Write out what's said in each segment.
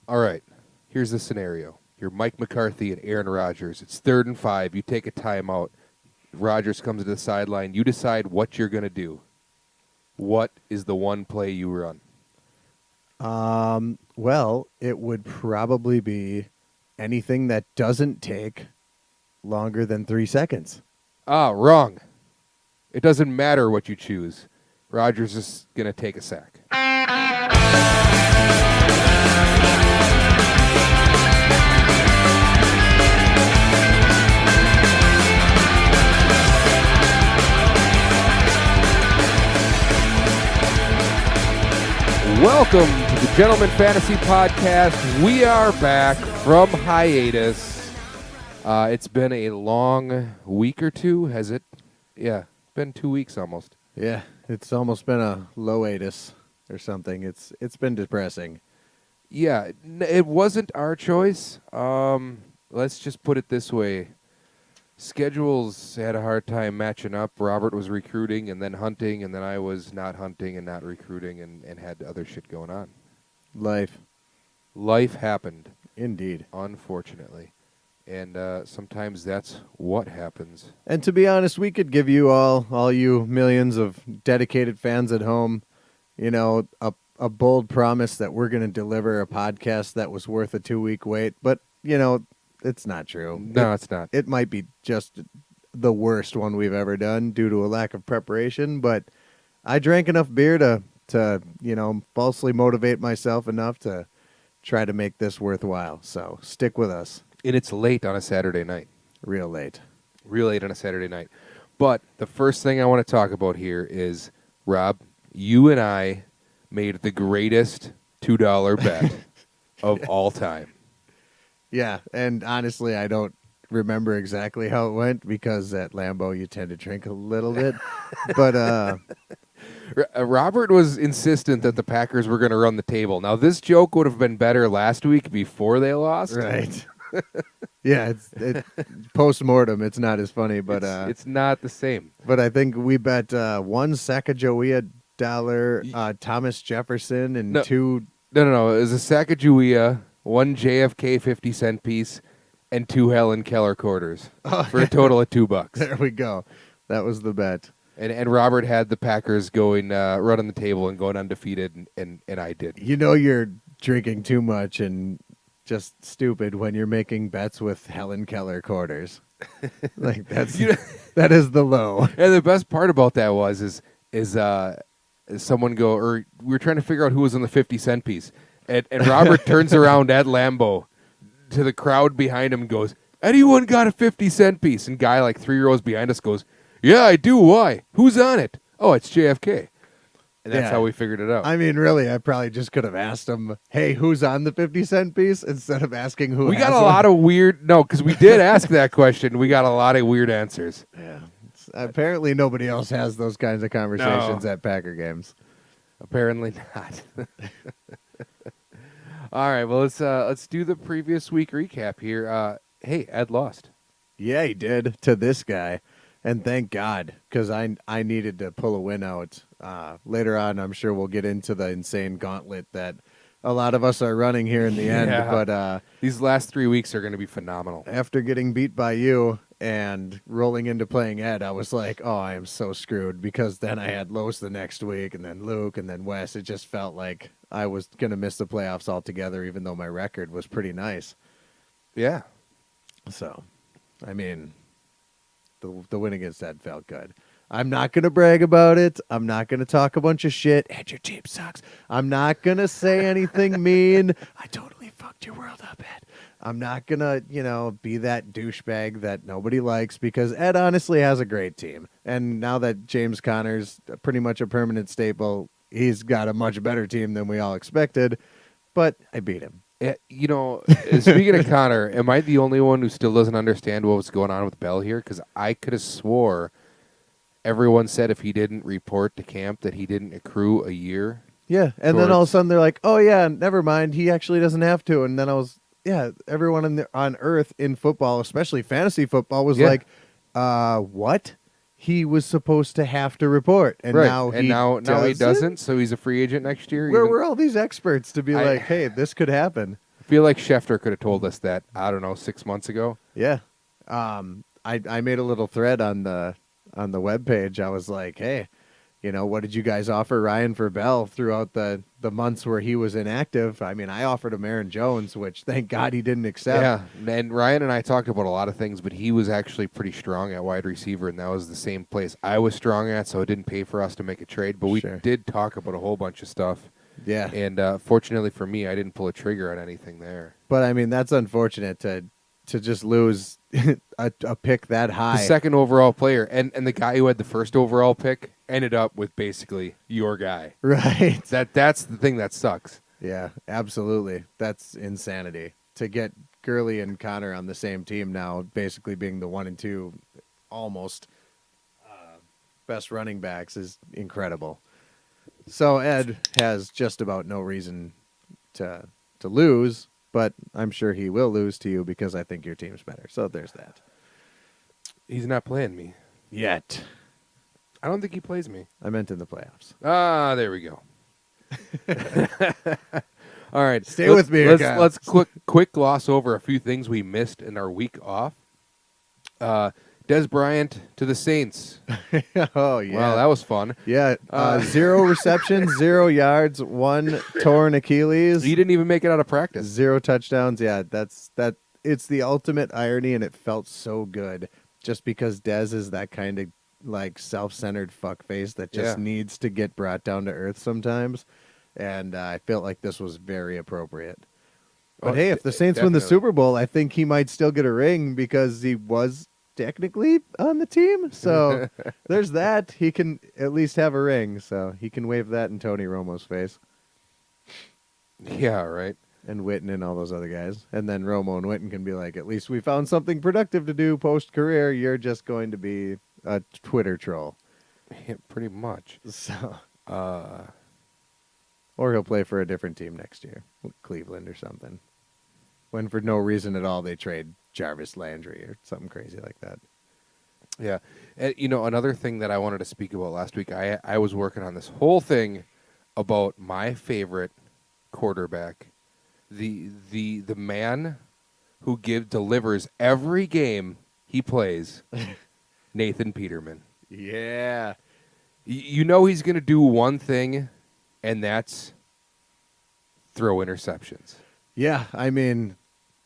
All right, here's the scenario. You're Mike McCarthy and Aaron Rodgers. It's 3rd and 5. You take a timeout. Rodgers comes to the sideline. You decide what you're going to do. What is the one play you run? Well, it would probably be anything that doesn't take longer than 3 seconds. Wrong. It doesn't matter what you choose. Rodgers is going to take a sack. Welcome to the Gentleman Fantasy Podcast. We are back from hiatus. It's been a long week or two, has it? Yeah, been 2 weeks almost. Yeah, it's almost been a low-atus or something. It's been depressing. Yeah, it wasn't our choice. Let's just put it this way. Schedules had a hard time matching up. Robert was recruiting and then hunting, and then I was not hunting and not recruiting and had other shit going on. Life happened. Indeed. Unfortunately. And sometimes that's what happens. And to be honest, we could give you all you millions of dedicated fans at home, a bold promise that we're going to deliver a podcast that was worth a 2-week wait. But, it's not true. No, it's not. It might be just the worst one we've ever done due to a lack of preparation. But I drank enough beer to falsely motivate myself enough to try to make this worthwhile. So stick with us. And it's late on a Saturday night. Real late. Real late on a Saturday night. But the first thing I want to talk about here is, Rob, you and I made the greatest $2 bet of all time. Yeah, and honestly, I don't remember exactly how it went because at Lambeau you tend to drink a little bit. But Robert was insistent that the Packers were going to run the table. Now, this joke would have been better last week before they lost. Right. Yeah, it's post-mortem. It's not as funny, but it's not the same. But I think we bet one Sacagawea dollar, Thomas Jefferson, and two. No. It was a Sacagawea, one JFK 50-cent piece, and 2 Helen Keller quarters for a total of $2. There we go. That was the bet. And Robert had the Packers going running the table and going undefeated, and I didn't. You're drinking too much and just stupid when you're making bets with Helen Keller quarters. Like that is the low. And the best part about that is someone we were trying to figure out who was on the 50-cent piece, and Robert turns around at Lambeau to the crowd behind him and goes, "Anyone got a 50-cent piece?" And guy like 3 rows behind us goes, "Yeah, I do. Why? Who's on it?" "Oh, it's JFK." And that's how we figured it out. I mean, really, I probably just could have asked him, "Hey, who's on the 50-cent piece?" instead of asking who. We got a lot of weird. No, because we did ask that question. We got a lot of weird answers. Yeah. Apparently, nobody else has those kinds of conversations at Packer games. Apparently not. All right. Well, let's do the previous week recap here. Hey, Ed lost. Yeah, he did to this guy. And thank God, because I needed to pull a win out. Later on, I'm sure we'll get into the insane gauntlet that a lot of us are running here in the end. But these last 3 weeks are going to be phenomenal. After getting beat by you and rolling into playing Ed, I was like, oh, I am so screwed. Because then I had Los the next week, and then Luke, and then Wes. It just felt like I was going to miss the playoffs altogether, even though my record was pretty nice. Yeah. So, I mean, the win against Ed felt good. I'm not going to brag about it. I'm not going to talk a bunch of shit. Ed, your team sucks. I'm not going to say anything mean. I totally fucked your world up, Ed. I'm not going to, be that douchebag that nobody likes because Ed honestly has a great team. And now that James Conner's pretty much a permanent staple, he's got a much better team than we all expected. But I beat him. Speaking of Connor, am I the only one who still doesn't understand what was going on with Bell here? Because I could have swore everyone said if he didn't report to camp that he didn't accrue a year. Yeah, and then all of a sudden they're like, oh, yeah, never mind. He actually doesn't have to. And then everyone on Earth in football, especially fantasy football, was like, what? He was supposed to have to report. And now he doesn't, so he's a free agent next year. Where were all these experts to be like, hey, this could happen? feel like Schefter could have told us that, I don't know, 6 months ago. Yeah. I made a little thread on the webpage. I was like, hey, what did you guys offer Ryan for Bell throughout the months where he was inactive? I mean, I offered him Aaron Jones, which thank God he didn't accept. Yeah, and Ryan and I talked about a lot of things, but he was actually pretty strong at wide receiver, and that was the same place I was strong at, so it didn't pay for us to make a trade. But we Sure. did talk about a whole bunch of stuff. Yeah. And fortunately for me, I didn't pull a trigger on anything there. But I mean, that's unfortunate to just lose a pick that high. The second overall player, and the guy who had the first overall pick ended up with basically your guy. Right. That's the thing that sucks. Yeah, absolutely. That's insanity. To get Gurley and Connor on the same team now, basically being the 1 and 2 almost best running backs, is incredible. So Ed has just about no reason to lose, but I'm sure he will lose to you because I think your team's better. So there's that. He's not playing me. Yet. I don't think he plays me. I meant in the playoffs. Ah, there we go. All right, Stay with me, guys. Let's quick gloss over a few things we missed in our week off. Des Bryant to the Saints. Oh, yeah. Wow, that was fun. Yeah, 0 receptions, 0 yards, 1 torn Achilles. He didn't even make it out of practice. 0 touchdowns. Yeah, that's that. It's the ultimate irony, and it felt so good just because Dez is that kind of like self-centered fuckface that just needs to get brought down to earth sometimes. And I felt like this was very appropriate. But hey, if the Saints win the Super Bowl, I think he might still get a ring because he was technically on the team. So there's that. He can at least have a ring, so he can wave that in Tony Romo's face. Yeah, right. And Witten and all those other guys. And then Romo and Witten can be like, at least we found something productive to do post-career. You're just going to be a Twitter troll. Yeah, pretty much. So, or he'll play for a different team next year, Cleveland or something. When for no reason at all they trade Jarvis Landry or something crazy like that. Yeah. Another thing that I wanted to speak about last week, I was working on this whole thing about my favorite quarterback, the man who delivers every game he plays, Nathan Peterman. Yeah. You know he's going to do one thing, and that's throw interceptions. Yeah, I mean,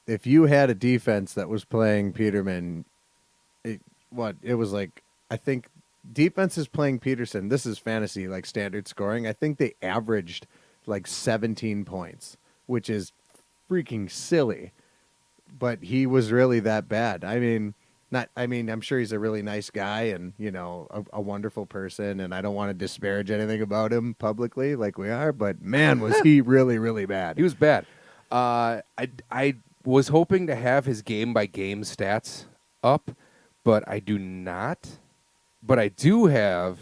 if you had a defense that was playing Peterman, it was like, I think defenses playing Peterson, this is fantasy, like standard scoring, I think they averaged like 17 points, which is freaking silly. But he was really that bad. I'm sure he's a really nice guy and, a wonderful person, and I don't want to disparage anything about him publicly like we are, but man, was he really, really bad. He was bad. I was hoping to have his game-by-game stats up, but I do not. But I do have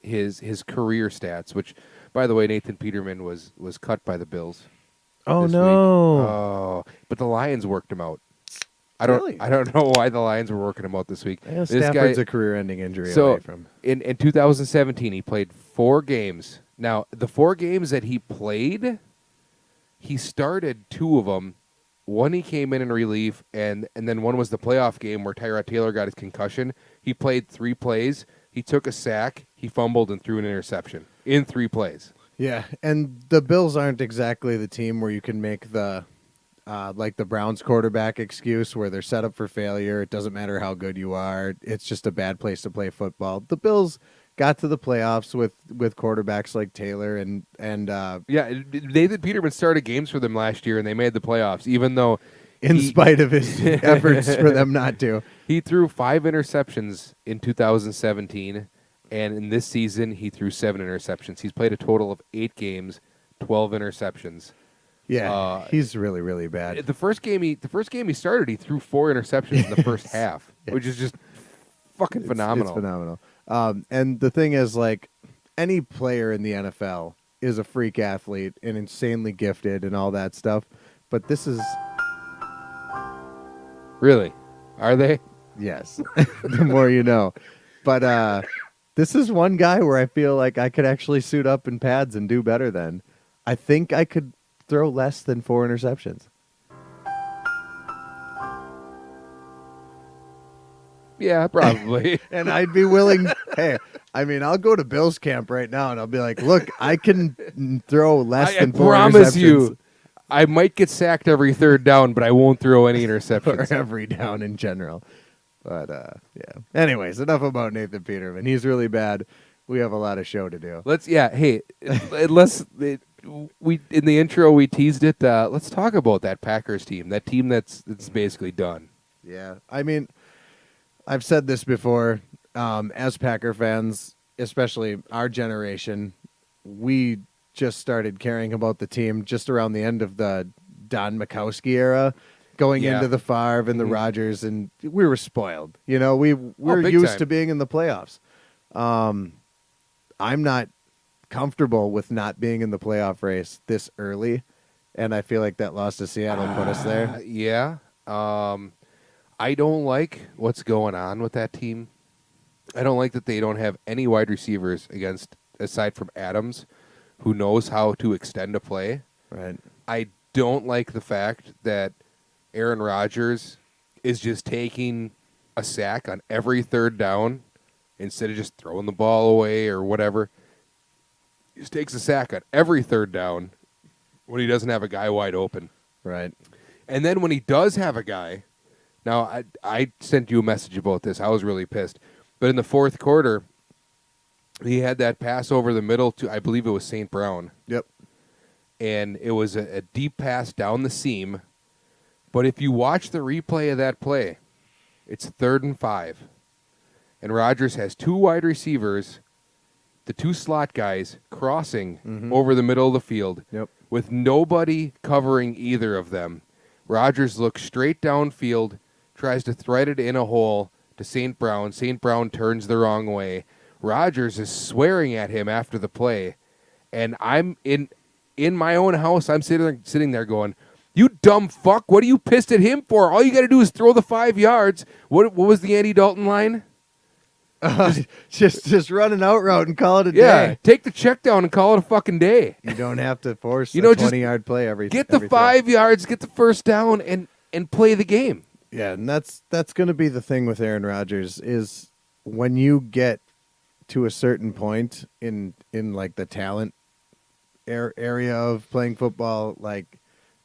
his career stats, which, by the way, Nathan Peterman was cut by the Bills. Oh, this no. week. Oh, but the Lions worked him out. I don't know why the Lions were working him out this week. Yeah, Stafford's a career-ending injury away from. In 2017, he played 4 games. Now, the 4 games that he played, he started 2 of them. One he came in relief, and then one was the playoff game where Tyrod Taylor got his concussion. He played 3 plays. He took a sack. He fumbled and threw an interception in 3 plays. Yeah, and the Bills aren't exactly the team where you can make the like the Browns quarterback excuse where they're set up for failure. It doesn't matter how good you are. It's just a bad place to play football. The Bills got to the playoffs with quarterbacks like Taylor and Nathan Peterman started games for them last year, and they made the playoffs, even though in spite of his efforts for them not to. He threw 5 interceptions in 2017, and in this season he threw 7 interceptions. He's played a total of 8 games, 12 interceptions. Yeah, he's really, really bad. The first game he started, he threw 4 interceptions in the first half, which is just fucking phenomenal. It's phenomenal. And the thing is, like, any player in the NFL is a freak athlete and insanely gifted and all that stuff. But this is... Really? Are they? Yes. The more you know. But this is one guy where I feel like I could actually suit up in pads and do better than. I think I could throw less than 4 interceptions. Yeah, probably. And I'd be willing. Hey, I mean, I'll go to Bills camp right now, and I'll be like, look, I can throw less I than 4 promise interceptions you, I might get sacked every third down, but I won't throw any for interceptions. every down in general. But yeah. Anyways, enough about Nathan Peterman. He's really bad. We have a lot of show to do. Hey, we in the intro we teased it. Let's talk about that Packers team. That team that's basically done. Yeah, I mean, I've said this before. As Packer fans, especially our generation, we just started caring about the team just around the end of the Don Mikowski era, going Yeah. into the Favre and the Mhm. Rodgers, and we were spoiled. You know, we're big used time. to being in the playoffs. I'm not comfortable with not being in the playoff race this early, and I feel like that loss to Seattle put us there. Yeah. I don't like what's going on with that team. I don't like that they don't have any wide receivers aside from Adams, who knows how to extend a play. Right. I don't like the fact that Aaron Rodgers is just taking a sack on every third down instead of just throwing the ball away or whatever. He just takes a sack on every third down when he doesn't have a guy wide open. Right. And then when he does have a guy, now I sent you a message about this. I was really pissed. But in the fourth quarter, he had that pass over the middle to, I believe it was St. Brown. Yep. And it was a deep pass down the seam. But if you watch the replay of that play, it's 3rd and 5. And Rodgers has 2 wide receivers, the 2 slot guys, crossing over the middle of the field Yep. with nobody covering either of them. Rodgers looks straight downfield, tries to thread it in a hole to St. Brown. St. Brown turns the wrong way. Rodgers is swearing at him after the play. And I'm in my own house, I'm sitting there going, "You dumb fuck, what are you pissed at him for? All you got to do is throw the 5 yards." What was the Andy Dalton line? Just run an out route and call it a Yeah, day. take the check down and call it a fucking day. You don't have to force You know, a just 20-yard play every Get the every throw. 5 yards, get the first down, and play the game. Yeah, and that's going to be the thing with Aaron Rodgers is when you get to a certain point in like the talent area of playing football, like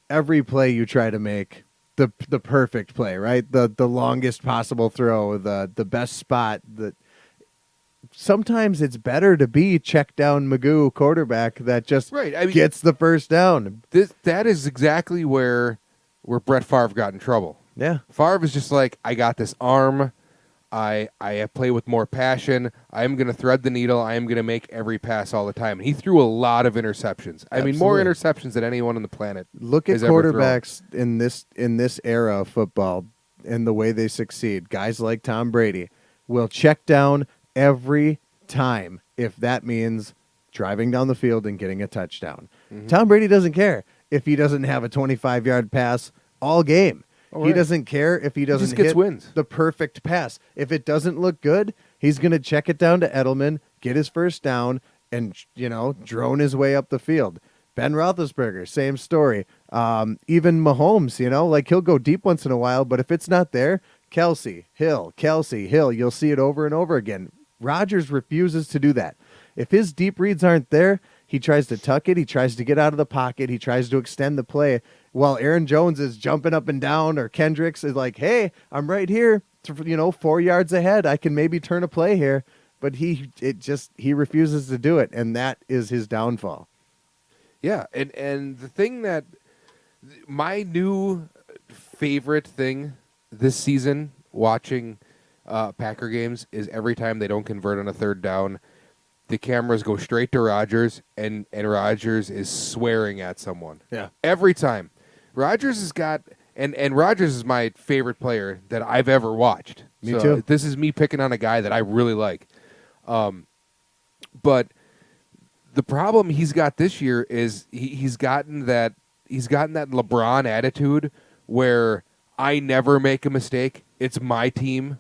every play you try to make the perfect play, right? The longest possible throw, the best spot. That sometimes it's better to be check down Magoo quarterback that just Right, I mean- gets the first down. That is exactly where Brett Favre got in trouble. Yeah. Favre is just like, I got this arm. I play with more passion. I am going to thread the needle. I am going to make every pass all the time. And he threw a lot of interceptions. I mean, more Absolutely. interceptions than anyone on the planet. Look at has ever thrown. quarterbacks in this era of football and the way they succeed. Guys like Tom Brady will check down every time if that means driving down the field and getting a touchdown. Tom Brady doesn't care if he doesn't have a 25-yard pass all game. Oh, He right. doesn't care if he doesn't just gets hit wins. the perfect pass. If it doesn't look good, he's going to check it down to Edelman, get his first down, and drone his way up the field. Ben Roethlisberger, same story. Even Mahomes, like he'll go deep once in a while, but if it's not there, Kelsey, Hill, you'll see it over and over again. Rodgers refuses to do that. If his deep reads aren't there, he tries to tuck it. He tries to get out of the pocket. He tries to extend the play while Aaron Jones is jumping up and down, or Kendricks is like, "Hey, I'm right here, 4 yards ahead. I can maybe turn a play here." But he refuses to do it, and that is his downfall. Yeah, and the thing that my new favorite thing this season watching Packer games is every time they don't convert on a third down, the cameras go straight to Rodgers, and Rodgers is swearing at someone. Yeah. Every time. Rodgers has got, and Rodgers is my favorite player that I've ever watched. Me So too. This is me picking on a guy that I really like. But the problem he's got this year is he's gotten that LeBron attitude where I never make a mistake. It's my team.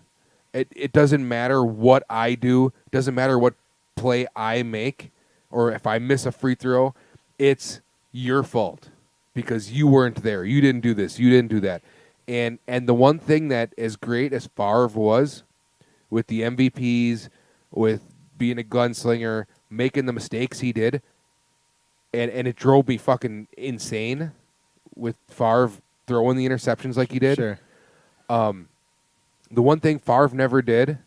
It doesn't matter what I do. It doesn't matter what play I make, or if I miss a free throw, it's your fault because you weren't there. You didn't do this. You didn't do that. And the one thing that, as great as Favre was, with the MVPs, with being a gunslinger, making the mistakes he did, and it drove me fucking insane with Favre throwing the interceptions like he did. Sure. The one thing Favre never did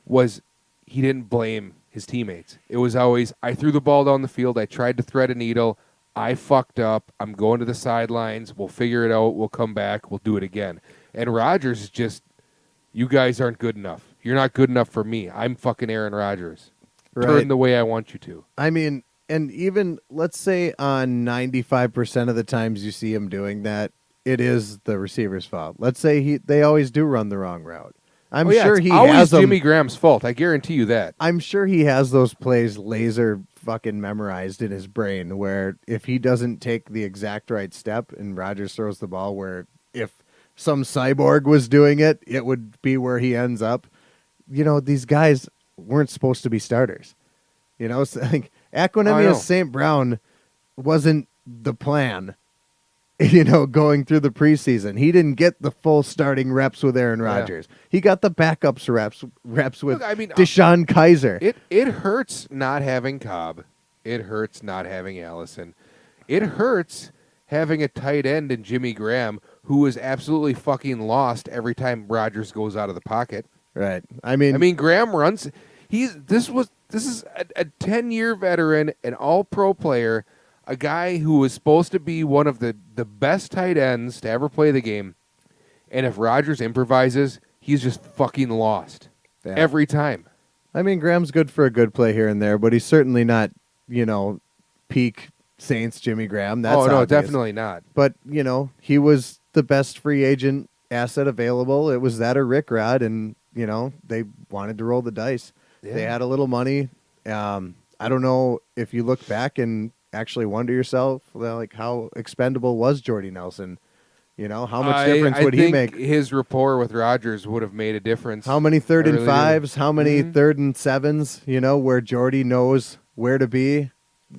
was he didn't blame his teammates. It was always, I threw the ball down the field, I tried to thread a needle, I fucked up, I'm going to the sidelines, we'll figure it out, we'll come back, we'll do it again. And Rodgers is just, you guys aren't good enough. You're not good enough for me. I'm fucking Aaron Rodgers. Right. Turn the way I want you to. I mean, and even let's say on 95% of the times you see him doing that, it is the receiver's fault. Let's say they always do run the wrong route. I'm sure he always has them. Jimmy Graham's fault. I guarantee you that. I'm sure he has those plays laser fucking memorized in his brain where if he doesn't take the exact right step and Rodgers throws the ball where if some cyborg was doing it, it would be where he ends up. You know, these guys weren't supposed to be starters. You know, so like Equanimous St. Brown wasn't the plan, you know, going through the preseason. He didn't get the full starting reps with Aaron Rodgers. Yeah. He got the backups reps with Deshaun Kaiser. It hurts not having Cobb. It hurts not having Allison. It hurts having a tight end in Jimmy Graham who is absolutely fucking lost every time Rodgers goes out of the pocket. Right. I mean Graham runs. This is a 10-year veteran, an all-pro player, a guy who was supposed to be one of the best tight ends to ever play the game. And if Rodgers improvises, he's just fucking lost every time. I mean, Graham's good for a good play here and there, but he's certainly not, you know, peak Saints Jimmy Graham. That's obvious. Definitely not. But, you know, he was the best free agent asset available. It was that or Rick Rod, and, you know, they wanted to roll the dice. Yeah. They had a little money. I don't know if you look back and actually wonder yourself, like, how expendable was Jordy Nelson? You know, how much difference would he make? His rapport with Rodgers would have made a difference. How many 3rd and 5s? How many 3rd and 7s? You know, where Jordy knows where to be.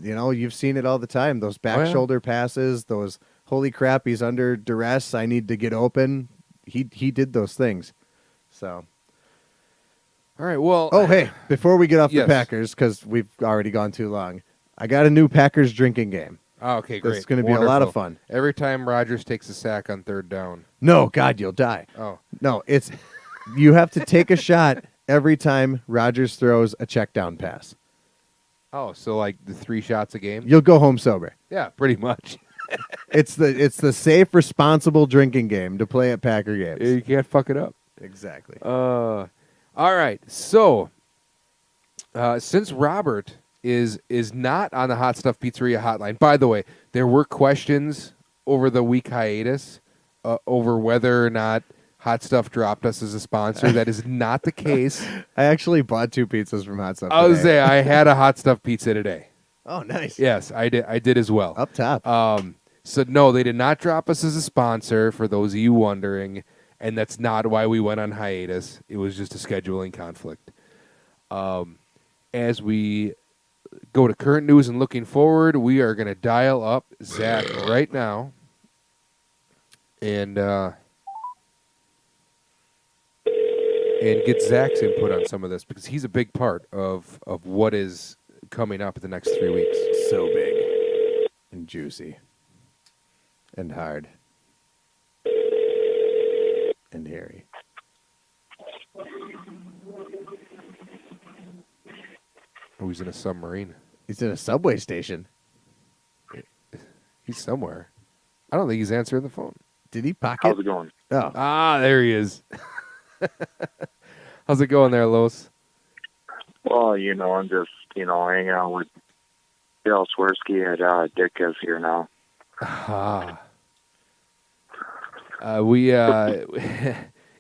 You know, you've seen it all the time. Those back shoulder passes, those holy crap, he's under duress, I need to get open. He did those things. So. All right, well. Oh, hey, before we get off the Packers, because we've already gone too long, I got a new Packers drinking game. Oh, okay, great. It's going to be a lot of fun. Every time Rodgers takes a sack on 3rd down. No, God, you'll die. Oh. No, it's you have to take a shot every time Rodgers throws a check down pass. Oh, so like the 3 shots a game? You'll go home sober. Yeah, pretty much. It's the safe, responsible drinking game to play at Packer games. You can't fuck it up. Exactly. All right, so since Robert is not on the Hot Stuff Pizzeria hotline. By the way, there were questions over the week hiatus over whether or not Hot Stuff dropped us as a sponsor. That is not the case. I actually bought 2 pizzas from Hot Stuff today. I was there. I had a Hot Stuff pizza today. Oh, nice. Yes, I did as well. Up top. So no, they did not drop us as a sponsor, for those of you wondering, and that's not why we went on hiatus. It was just a scheduling conflict. As we go to current news and looking forward, we are going to dial up Zach right now and get Zach's input on some of this, because he's a big part of what is coming up in the next 3 weeks. So big and juicy and hard and hairy. Oh, he's in a submarine. He's in a subway station. He's somewhere. I don't think he's answering the phone. Did he pocket? How's it going? Oh. Ah, there he is. How's it going there, Los? Well, I'm just, hanging out with Bill Swirsky at Ditka's here now. Ah. We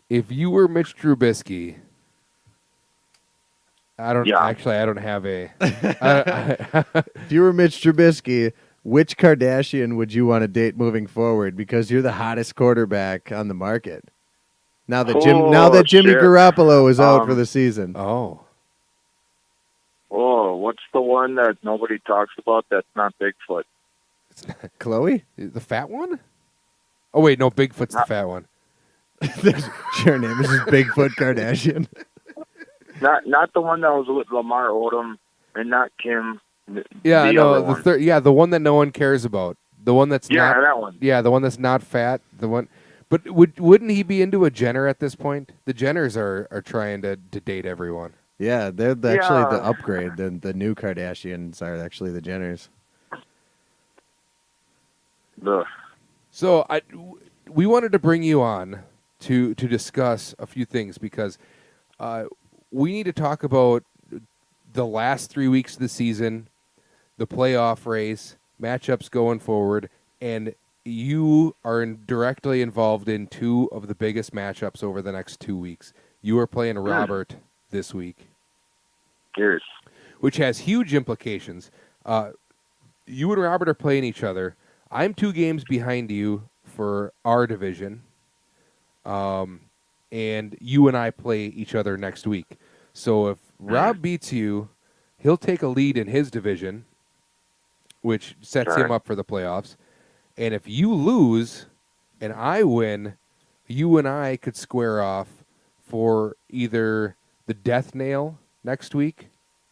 if you were Mitch Trubisky, I don't have a. If you were Mitch Trubisky, which Kardashian would you want to date moving forward? Because you're the hottest quarterback on the market. Now that Jimmy Garoppolo is out for the season. Oh. Oh, what's the one that nobody talks about that's not Bigfoot? Chloe? The fat one? Oh, wait, no, Bigfoot's the fat one. Her name is just Bigfoot Kardashian. Not the one that was with Lamar Odom and not Kim. Yeah, the no, other the one. third. Yeah, the one that no one cares about. The one that's Yeah, not. that one. Yeah, the one that's not fat. The one. But wouldn't he be into a Jenner at this point? The Jenners are trying to date everyone. Yeah, they're actually the Yeah. upgrade. The new Kardashians are actually the Jenners. The So we wanted to bring you on to discuss a few things because we need to talk about the last 3 weeks of the season, the playoff race, matchups going forward, and you are directly involved in two of the biggest matchups over the next 2 weeks. You are playing Robert this week, Gears. which has huge implications. You and Robert are playing each other. I'm 2 games behind you for our division, and you and I play each other next week. So if Rob beats you, he'll take a lead in his division, which sets him up for the playoffs. And if you lose and I win, you and I could square off for either the death nail next week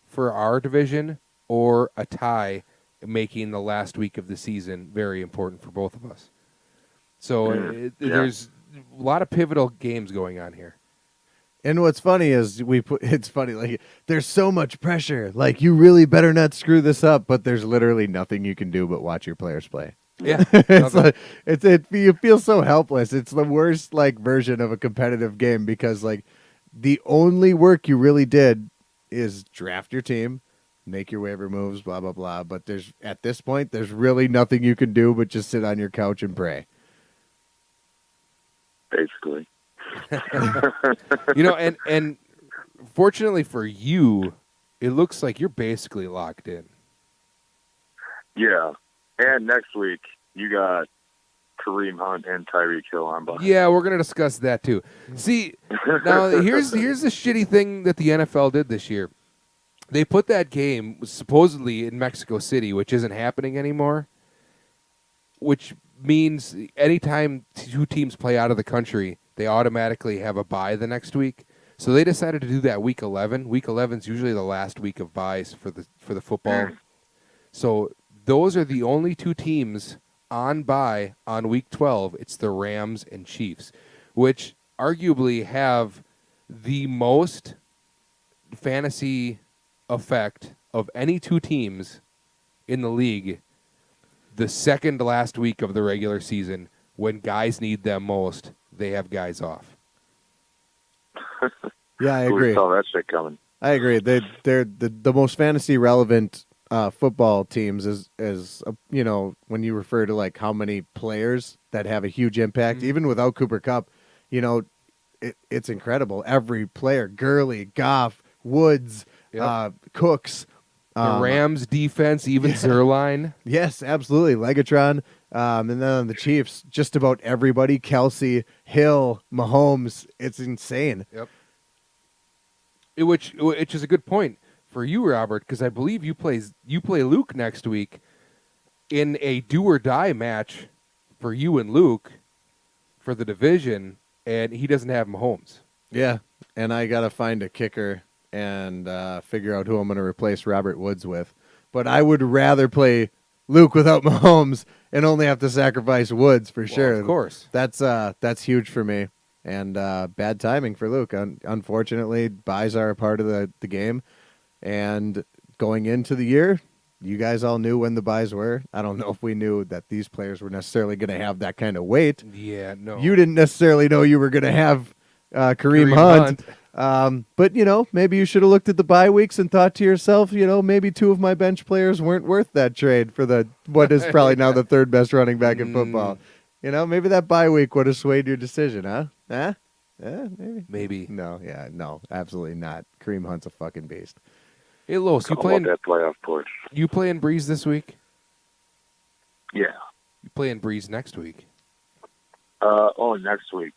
for our division or a tie, making the last week of the season very important for both of us. So there's a lot of pivotal games going on here. And what's funny is it's funny, like, there's so much pressure. Like, you really better not screw this up, but there's literally nothing you can do but watch your players play. Yeah, It's like, you feel so helpless. It's the worst, like, version of a competitive game because, like, the only work you really did is draft your team, make your waiver moves, blah blah blah. But at this point, there's really nothing you can do but just sit on your couch and pray. Basically. And fortunately for you, it looks like you're basically locked in. Yeah. And next week, you got Kareem Hunt and Tyreek Hill on by. Yeah, we're gonna discuss that too. See, now here's the shitty thing that the NFL did this year. They put that game supposedly in Mexico City, which isn't happening anymore. Which means anytime 2 teams play out of the country, they automatically have a bye the next week. So they decided to do that week 11. Week 11 is usually the last week of byes for the football. So those are the only 2 teams on bye on week 12. It's the Rams and Chiefs, which arguably have the most fantasy effect of any 2 teams in the league the second to last week of the regular season. When guys need them most, they have guys off. Yeah, I agree. We saw that shit coming. I agree. They're the most fantasy relevant football teams is when you refer to like how many players that have a huge impact, even without Cooper Kupp, it's incredible. Every player, Gurley, Goff, Woods, Cooks. The Rams defense, even Zerline. Yes, absolutely. Legatron. And then on the Chiefs, just about everybody. Kelsey, Hill, Mahomes. It's insane. Yep. Which is a good point for you, Robert, because I believe you play Luke next week in a do or die match for you and Luke for the division, and he doesn't have Mahomes. Yeah, and I got to find a kicker and figure out who I'm going to replace Robert Woods with. But I would rather play Luke without Mahomes and only have to sacrifice Woods for sure. Of course. That's huge for me. And bad timing for Luke. Unfortunately, buys are a part of the game. And going into the year, you guys all knew when the buys were. I don't know if we knew that these players were necessarily going to have that kind of weight. Yeah, no. You didn't necessarily know you were going to have Kareem Hunt. But, maybe you should have looked at the bye weeks and thought to yourself, maybe 2 of my bench players weren't worth that trade for what is probably now the 3rd best running back in football. Maybe that bye week would have swayed your decision, huh? Maybe. Maybe. No, absolutely not. Kareem Hunt's a fucking beast. Hey, Los, How about that playoff push? You playing Breeze this week? Yeah. You playing Breeze next week? Next week.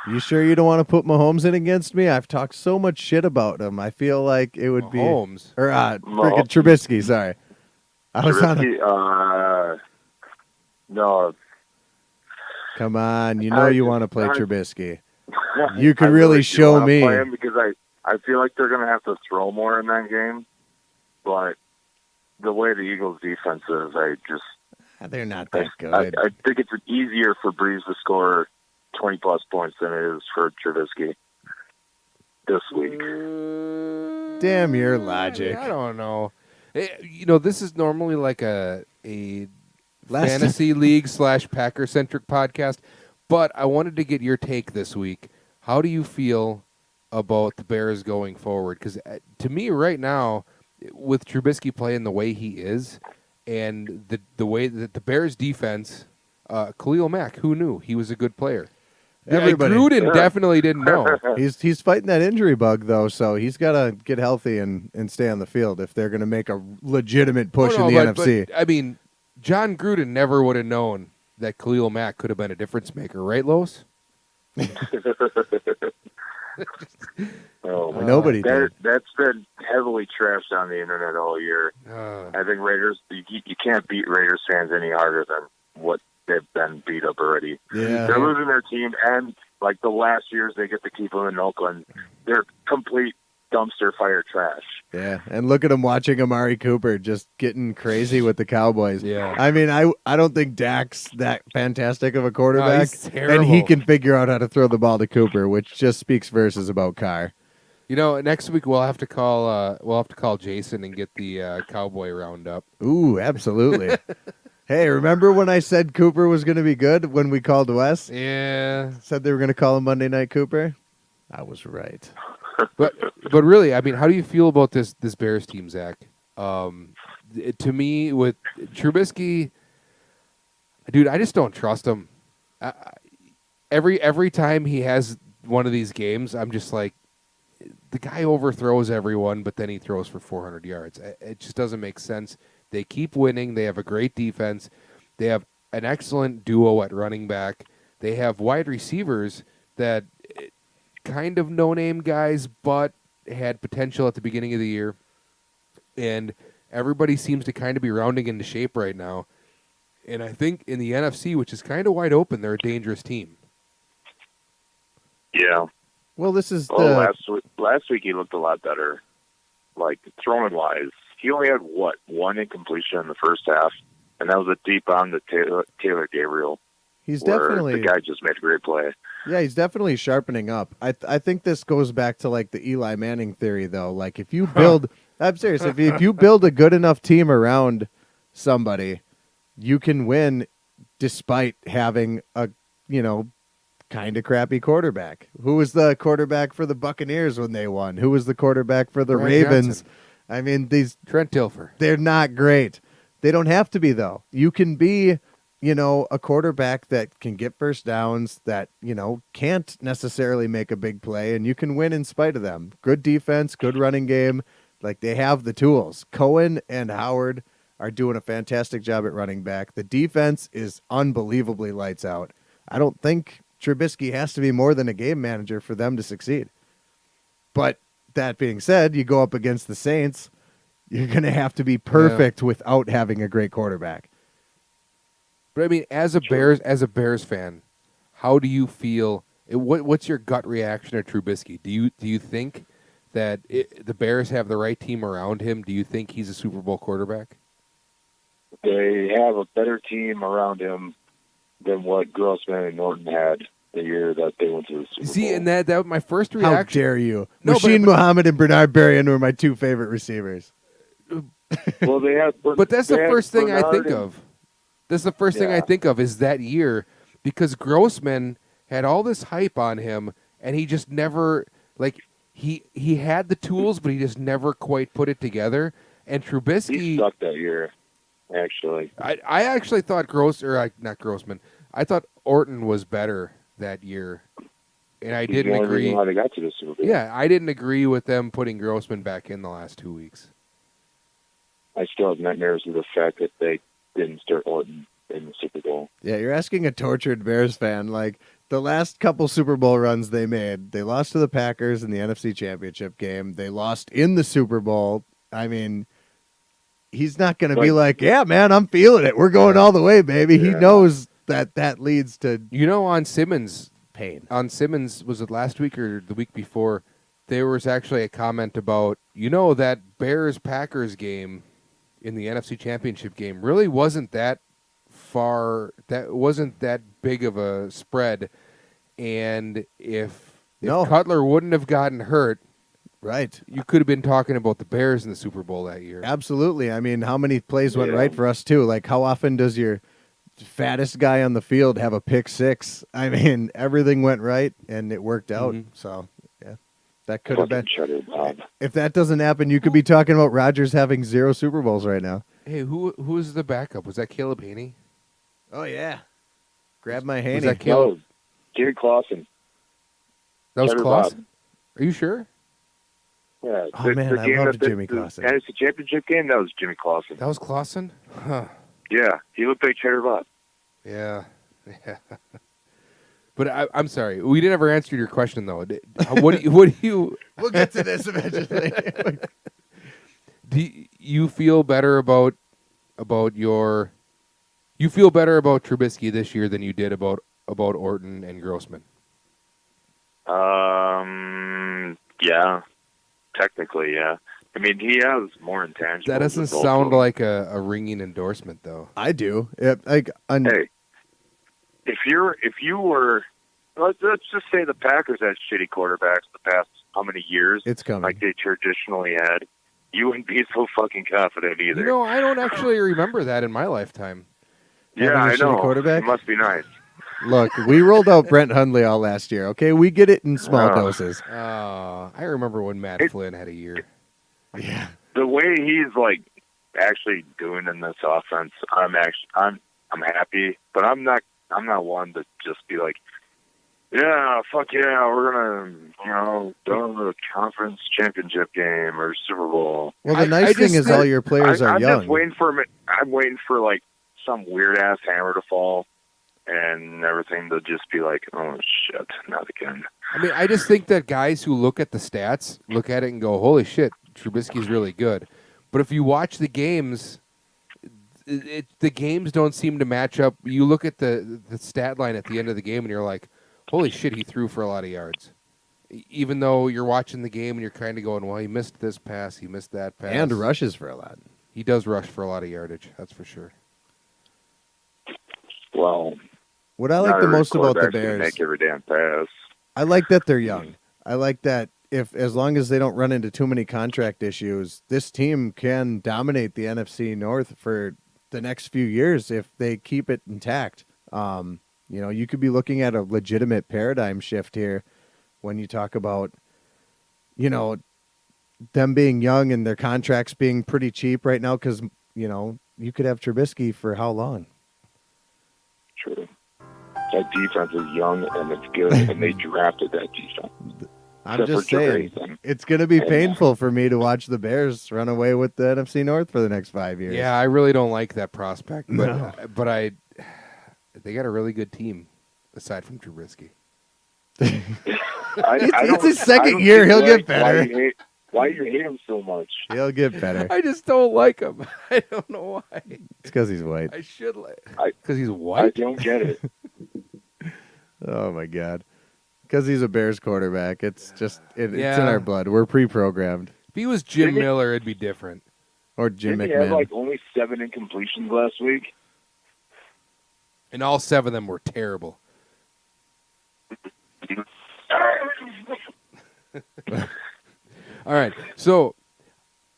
You sure you don't want to put Mahomes in against me? I've talked so much shit about him. I feel like it would Mahomes. be freaking Trubisky. Sorry, I was Trubisky, no. Come on, you want to play Trubisky. You could I really do show wanna me. play him because I feel like they're going to have to throw more in that game. But the way the Eagles' defense is, They're not that I good. think it's easier for Breeze to score 20-plus points than it is for Trubisky this week. Damn your logic. I don't know. This is normally like a Last- fantasy league / Packer centric podcast, but I wanted to get your take this week. How do you feel about the Bears going forward? Because to me, right now, with Trubisky playing the way he is, and the way that the Bears defense, Khalil Mack, who knew he was a good player? Everybody. Gruden definitely didn't know. He's fighting that injury bug though, so he's got to get healthy and stay on the field if they're going to make a legitimate push in the NFC. But, I mean, John Gruden never would have known that Khalil Mack could have been a difference maker, right, Los? Oh, Nobody did. That's been heavily trashed on the internet all year. I think Raiders, you can't beat Raiders fans any harder than what they've been beat up already. Yeah. They're losing their team, and like the last years they get to keep them in Oakland, they're complete dumpster fire trash. Yeah, and look at him watching Amari Cooper just getting crazy with the Cowboys. Yeah. I mean, I don't think Dak's that fantastic of a quarterback, he's and terrible. he can figure out how to throw the ball to Cooper, which just speaks verses about Carr. Next week we'll have to call Jason and get the Cowboy roundup. Ooh, absolutely. Hey, remember when I said Cooper was going to be good when we called Wes? Yeah, Said they were going to call him Monday Night Cooper? I was right. but really, I mean, how do you feel about this Bears team, Zach? To me, with Trubisky, dude, I just don't trust him. Every time he has one of these games, I'm just like, the guy overthrows everyone, but then he throws for 400 yards. It just doesn't make sense. They keep winning. They have a great defense. They have an excellent duo at running back. They have wide receivers that kind of no-name guys, but had potential at the beginning of the year. And everybody seems to kind of be rounding into shape right now. And I think in the NFC, which is kind of wide open, they're a dangerous team. Yeah. Well, this is Last week he looked a lot better, like throwing wise. He only had one incompletion in the first half, and that was a deep on to Taylor Gabriel. he's where definitely the guy just made a great play. Yeah, he's definitely sharpening up. I think this goes back to like the Eli Manning theory, though. Like if you build, I'm serious, if you build a good enough team around somebody, you can win despite having a kind of crappy quarterback. Who was the quarterback for the Buccaneers when they won? Who was the quarterback for the Brian Ravens? Johnson. I mean, these Trent Dilfer. they're not great. They don't have to be, though. You can be, a quarterback that can get first downs, that, can't necessarily make a big play, and you can win in spite of them. Good defense, good running game. Like, they have the tools. Cohen and Howard are doing a fantastic job at running back. The defense is unbelievably lights out. I don't think Trubisky has to be more than a game manager for them to succeed. But that being said, you go up against the Saints, you're going to have to be perfect without having a great quarterback. But I mean, as a Bears fan, how do you feel? What's your gut reaction to Trubisky? Do you think that the Bears have the right team around him? Do you think he's a Super Bowl quarterback? They have a better team around him than what Grossman and Norton had the year that they went to the Super Bowl. See, and that was my first reaction. How dare you? No, Machine Muhammad and Bernard Berrien were my two favorite receivers. Well, they had, but that's the first thing I think and- of. That's the first thing I think of is that year, because Grossman had all this hype on him, and he just never he had the tools, but he just never quite put it together. And Trubisky, He sucked that year, actually. I actually thought not Grossman. I thought Orton was better that year, and I He's didn't the only agree. reason why they got to the Super Bowl. Yeah, I didn't agree with them putting Grossman back in the last 2 weeks. I still have nightmares of the fact that they didn't start Orton in the Super Bowl. Yeah, you're asking a tortured Bears fan. Like, the last couple Super Bowl runs they made, they lost to the Packers in the NFC Championship game. They lost in the Super Bowl. I mean, he's not going to be like, yeah, man, I'm feeling it. We're going all the way, baby. He Yeah. knows that leads to On Simmons' pain. On Simmons, was it last week or the week before? There was actually a comment about, that Bears-Packers game in the NFC Championship game really wasn't that far. That wasn't that big of a spread, and if No. Cutler wouldn't have gotten hurt, Right. you could have been talking about the Bears in the Super Bowl that year. Absolutely. I mean, how many plays went Yeah. right for us too? Like, how often does your fattest guy on the field have a pick six? I mean, everything went right and it worked out. Mhm. So, yeah, that could have been. Shut it up. If that doesn't happen, you could be talking about Rodgers having 0 Super Bowls right now. Hey, who was the backup? Was that Caleb Haney? Oh yeah, grab my Was handy. that Caleb? No, Jimmy Clausen. That was Cheddar Clausen? Are you sure? Yeah. Oh, man, I loved Jimmy Clausen. And it's a championship game. That was Jimmy Clausen. That was Clausen? Huh. Yeah, he looked like Cheddar Bob. Yeah. Yeah. But I'm sorry. We didn't ever answer your question, though. What do you We'll get to this eventually. do you feel better about your you feel better about Trubisky this year than you did about Orton and Grossman? Yeah, technically, yeah. I mean, he has more intangibles. That doesn't with both sound of them. like a ringing endorsement, though. I do. Hey, If you were, let's just say the Packers had shitty quarterbacks the past how many years, it's coming. like they traditionally had, you wouldn't be so fucking confident either. I don't actually remember that in my lifetime. Yeah, having a I shitty know. quarterback? It must be nice. Look, we rolled out Brent Hundley all last year. Okay, we get it in small doses. I remember when Matt Flynn had a year. Yeah. The way he's like actually doing in this offense, I'm happy, but I'm not one to just be like, yeah, fuck yeah, we're gonna go to the conference championship game or Super Bowl. Well, the nice thing is all your players are I'm young. just waiting for I'm waiting for like some weird ass hammer to fall and everything to just be like, oh shit, not again. I mean, I just think that guys who look at the stats look at it and go, holy shit, Trubisky's really good. But if you watch the games, the games don't seem to match up. You look at the stat line at the end of the game and you're like, holy shit, he threw for a lot of yards. Even though you're watching the game and you're kind of going, well, he missed this pass, he missed that pass. And rushes for a lot. He does rush for a lot of yardage, that's for sure. Well, what I like the most about the quarterback's gonna Bears, make every damn pass. I like that they're young. I like that as long as they don't run into too many contract issues, this team can dominate the NFC North for the next few years if they keep it intact. You could be looking at a legitimate paradigm shift here when you talk about, them being young and their contracts being pretty cheap right now because, you could have Trubisky for how long? True. That defense is young and it's good, and they drafted that defense. I'm Except just for saying, Trevathan. it's going to be And, painful for me to watch the Bears run away with the NFC North for the next 5 years. Yeah, I really don't like that prospect, but No. they got a really good team aside from Trubisky. It's his second year. He'll get better. Why you hate him so much? He'll get better. I just don't like him. I don't know why. It's because he's white. I should like I- because he's I white. don't get it. Oh my god. Because he's a Bears quarterback. It's just it's in Yeah. our blood. We're pre-programmed. If he was Jim Didn't he- Miller, it'd be different. Or Jim Didn't he have McMahon. like only 7 incompletions last week? And all 7 of them were terrible. All right, so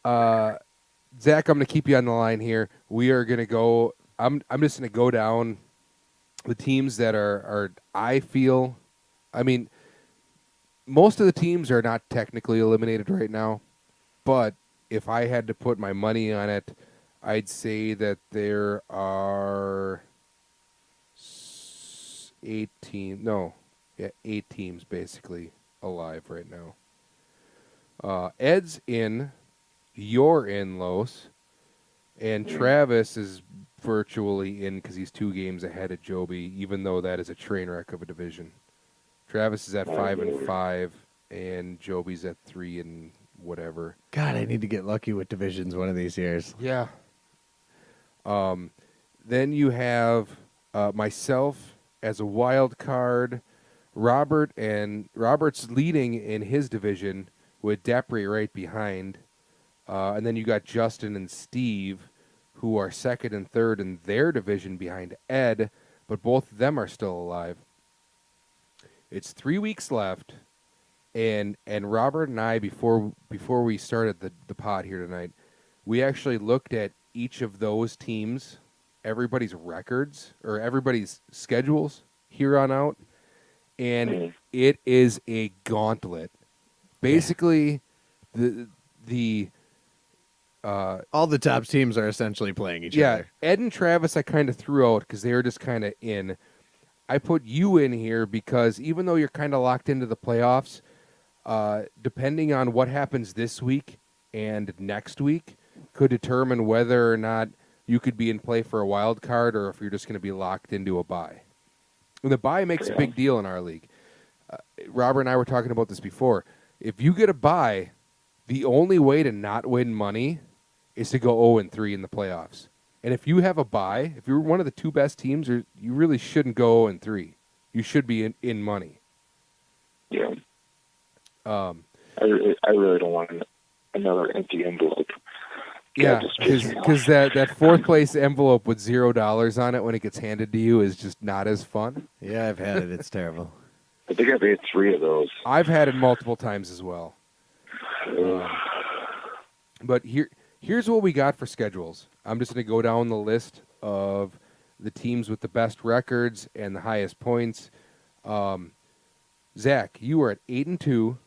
Zach, I'm going to keep you on the line here. We are going to go. I'm just going to go down the teams that are. I feel. I mean, most of the teams are not technically eliminated right now, but if I had to put my money on it, I'd say that there are 8 teams basically alive right now. Ed's in, you're in, Los, and Travis is virtually in because he's 2 games ahead of Joby, even though that is a train wreck of a division. Travis is at 5-5, and Joby's at 3 and whatever. God, I need to get lucky with divisions one of these years. Yeah. Then you have myself as a wild card. Robert's leading in his division with Depre right behind, and then you got Justin and Steve, who are second and third in their division behind Ed, but both of them are still alive. It's 3 weeks left, and Robert and I before we started the pod here tonight, we actually looked at each of those teams, everybody's records or everybody's schedules here on out, and it is a gauntlet. Basically, the all the top teams are essentially playing each other. Ed and Travis I kind of threw out because they were just kind of in. I put you in here because even though you're kind of locked into the playoffs, depending on what happens this week and next week could determine whether or not you could be in play for a wild card or if you're just going to be locked into a bye. And the bye makes a big deal in our league. Robert and I were talking about this before. If you get a bye, the only way to not win money is to go 0-3 in the playoffs. And if you have a bye, if you're one of the two best teams, you really shouldn't go 0-3. You should be in money. Yeah. I really don't want another empty envelope. Yeah, because that fourth place envelope with $0 on it when it gets handed to you is just not as fun. Yeah, I've had it. It's terrible. I think I've had 3 of those. I've had it multiple times as well. But here's what we got for schedules. I'm just going to go down the list of the teams with the best records and the highest points. Zach, you are at 8-2.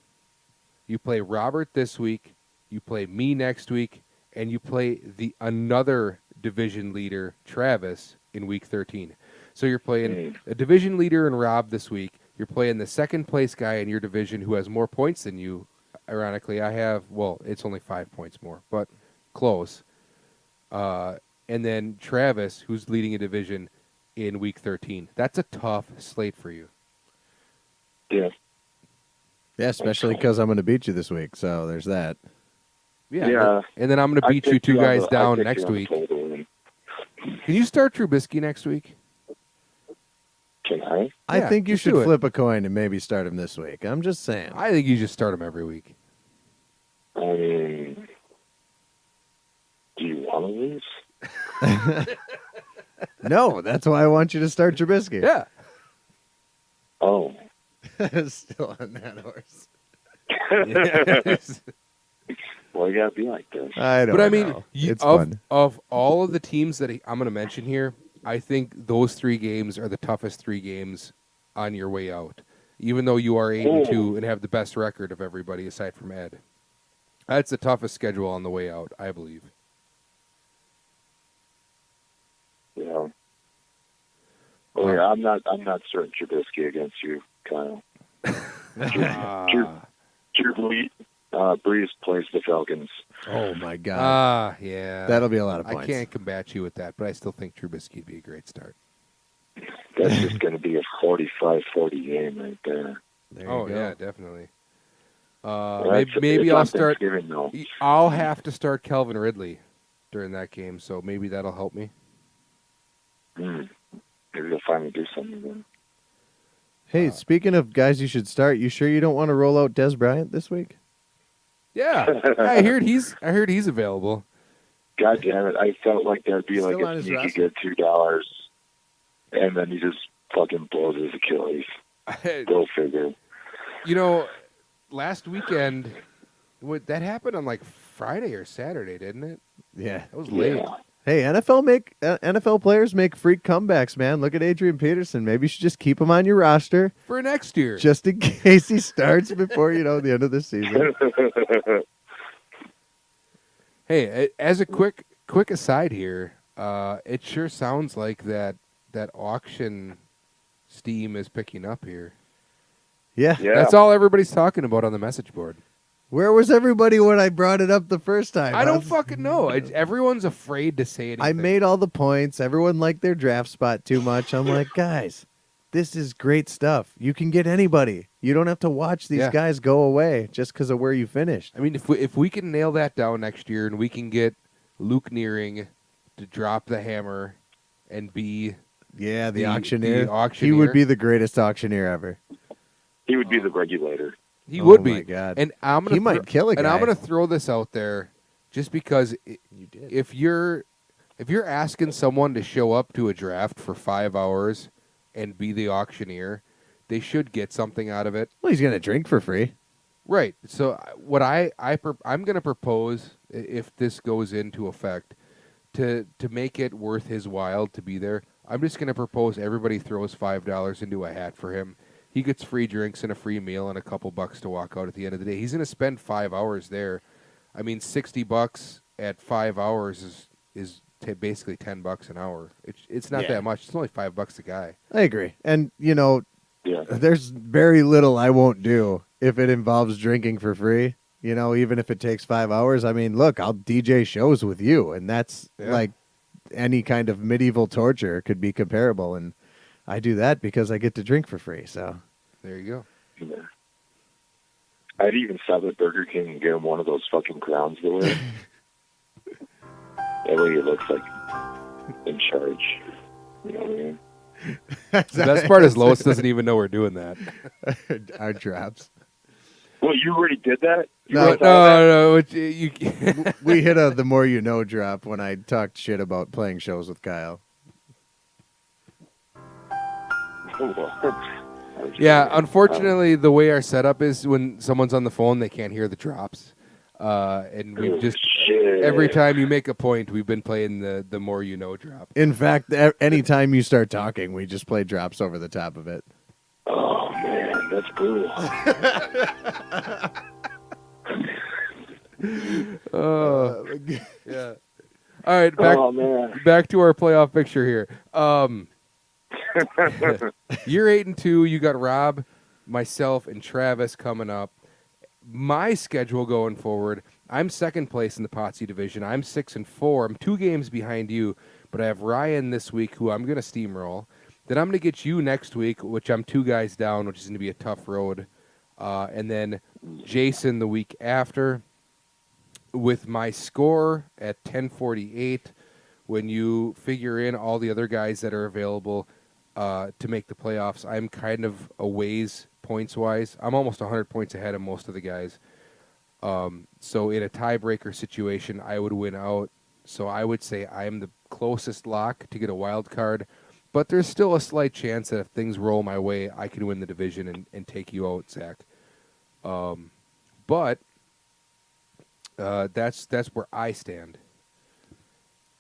You play Robert this week. You play me next week. And you play another division leader, Travis, in week 13. So you're playing a division leader and Rob this week. You're playing the second place guy in your division who has more points than you. Ironically, it's only 5 points more, but close. And then Travis, who's leading a division in week 13. That's a tough slate for you. Yeah. Yeah, especially because I'm going to beat you this week, so there's that. Yeah. And then I'm going to beat you two guys down next week. Can you start Trubisky next week? Can I? I think you should flip a coin and maybe start him this week. I'm just saying. I think you just start him every week. I mean, do you want to lose? No, that's why I want you to start Trubisky. Yeah. Oh. Still on that horse. Well, you gotta be like this. I don't know. But I mean, it's fun. Of all of the teams that I'm going to mention here, I think those 3 games are the toughest 3 games on your way out. Even though you are 8-2 and have the best record of everybody aside from Ed, that's the toughest schedule on the way out, I believe. Yeah. Oh yeah, I'm not starting Trubisky against you, Kyle. Breeze plays the Falcons. Oh my God. Yeah. That'll be a lot of points. I can't combat you with that, but I still think Trubisky would be a great start. That's just going to be a 45-40 game right there. There you go. Yeah, definitely. Maybe I'll start. Though. I'll have to start Calvin Ridley during that game, so maybe that'll help me. Maybe they'll finally do something then. Hey, speaking of guys you should start, you sure you don't want to roll out Des Bryant this week? Yeah, I heard he's available. God damn it! I felt like there'd be Still like on a his sneaky roster? good $2, and then he just fucking blows his Achilles. Go figure. You know, last weekend, that happened on like Friday or Saturday, didn't it? Yeah. That was late. Yeah. Hey, NFL players make freak comebacks, man. Look at Adrian Peterson. Maybe you should just keep him on your roster For next year. just in case he starts before, the end of the season. Hey, as a quick aside here, it sure sounds like that auction steam is picking up here. Yeah. Yeah. That's all everybody's talking about on the message board. Where was everybody when I brought it up the first time? I don't fucking know. Everyone's afraid to say anything. I made all the points. Everyone liked their draft spot too much. I'm like, guys, this is great stuff. You can get anybody. You don't have to watch these guys go away just because of where you finished. I mean, if we can nail that down next year and we can get Luke Nearing to drop the hammer and be Yeah, the the auctioneer. auctioneer. He would be the greatest auctioneer ever. He would be the regulator. He would Oh be. my God. And I'm gonna He might kill a And I'm guy. going to throw this out there, just because You did. if you're asking someone to show up to a draft for 5 hours and be the auctioneer, they should get something out of it. Well, he's gonna drink for free. Right. So what I'm going to propose, if this goes into effect, to make it worth his while to be there, I'm just going to propose everybody throws $5 into a hat for him. He gets free drinks and a free meal and a couple bucks to walk out at the end of the day. He's going to spend 5 hours there. I mean, $60 at 5 hours is basically $10 an hour. It's not Yeah. that much. It's only $5 a guy. I agree. And you know, Yeah. there's very little I won't do if it involves drinking for free. You know, even if it takes 5 hours. I mean, look, I'll DJ shows with you, and that's Yeah. like any kind of medieval torture could be comparable. And I do that because I get to drink for free. So There you go. Yeah. I'd even stop at Burger King and get him one of those fucking crowns to wear. That way he looks like in charge. You know what I mean? The best part is Lois doesn't even know we're doing that. our drops. Well, you already did that? You No, already thought of No. You We hit a the more you know drop when I talked shit about playing shows with Kyle. that? Yeah, unfortunately, the way our setup is, when someone's on the phone, they can't hear the drops. And we've just, Shit. every time you make a point, we've been playing the more you know drop. In fact, anytime you start talking, we just play drops over the top of it. Oh, man, that's brutal. Yeah. All right, back Oh, man. back to our playoff picture here. You're 8-2. You got Rob, myself, and Travis coming up. My schedule going forward, I'm second place in the Potsy division. I'm 6-4. I'm 2 games behind you, but I have Ryan this week, who I'm going to steamroll. Then I'm going to get you next week, which I'm 2 guys down, which is going to be a tough road. And then Jason the week after, with my score at 1048. When you figure in all the other guys that are available to make the playoffs, I'm kind of a ways points-wise. I'm almost 100 points ahead of most of the guys. So in a tiebreaker situation, I would win out. So I would say I'm the closest lock to get a wild card. But there's still a slight chance that if things roll my way, I can win the division and take you out, Zach. But that's where I stand.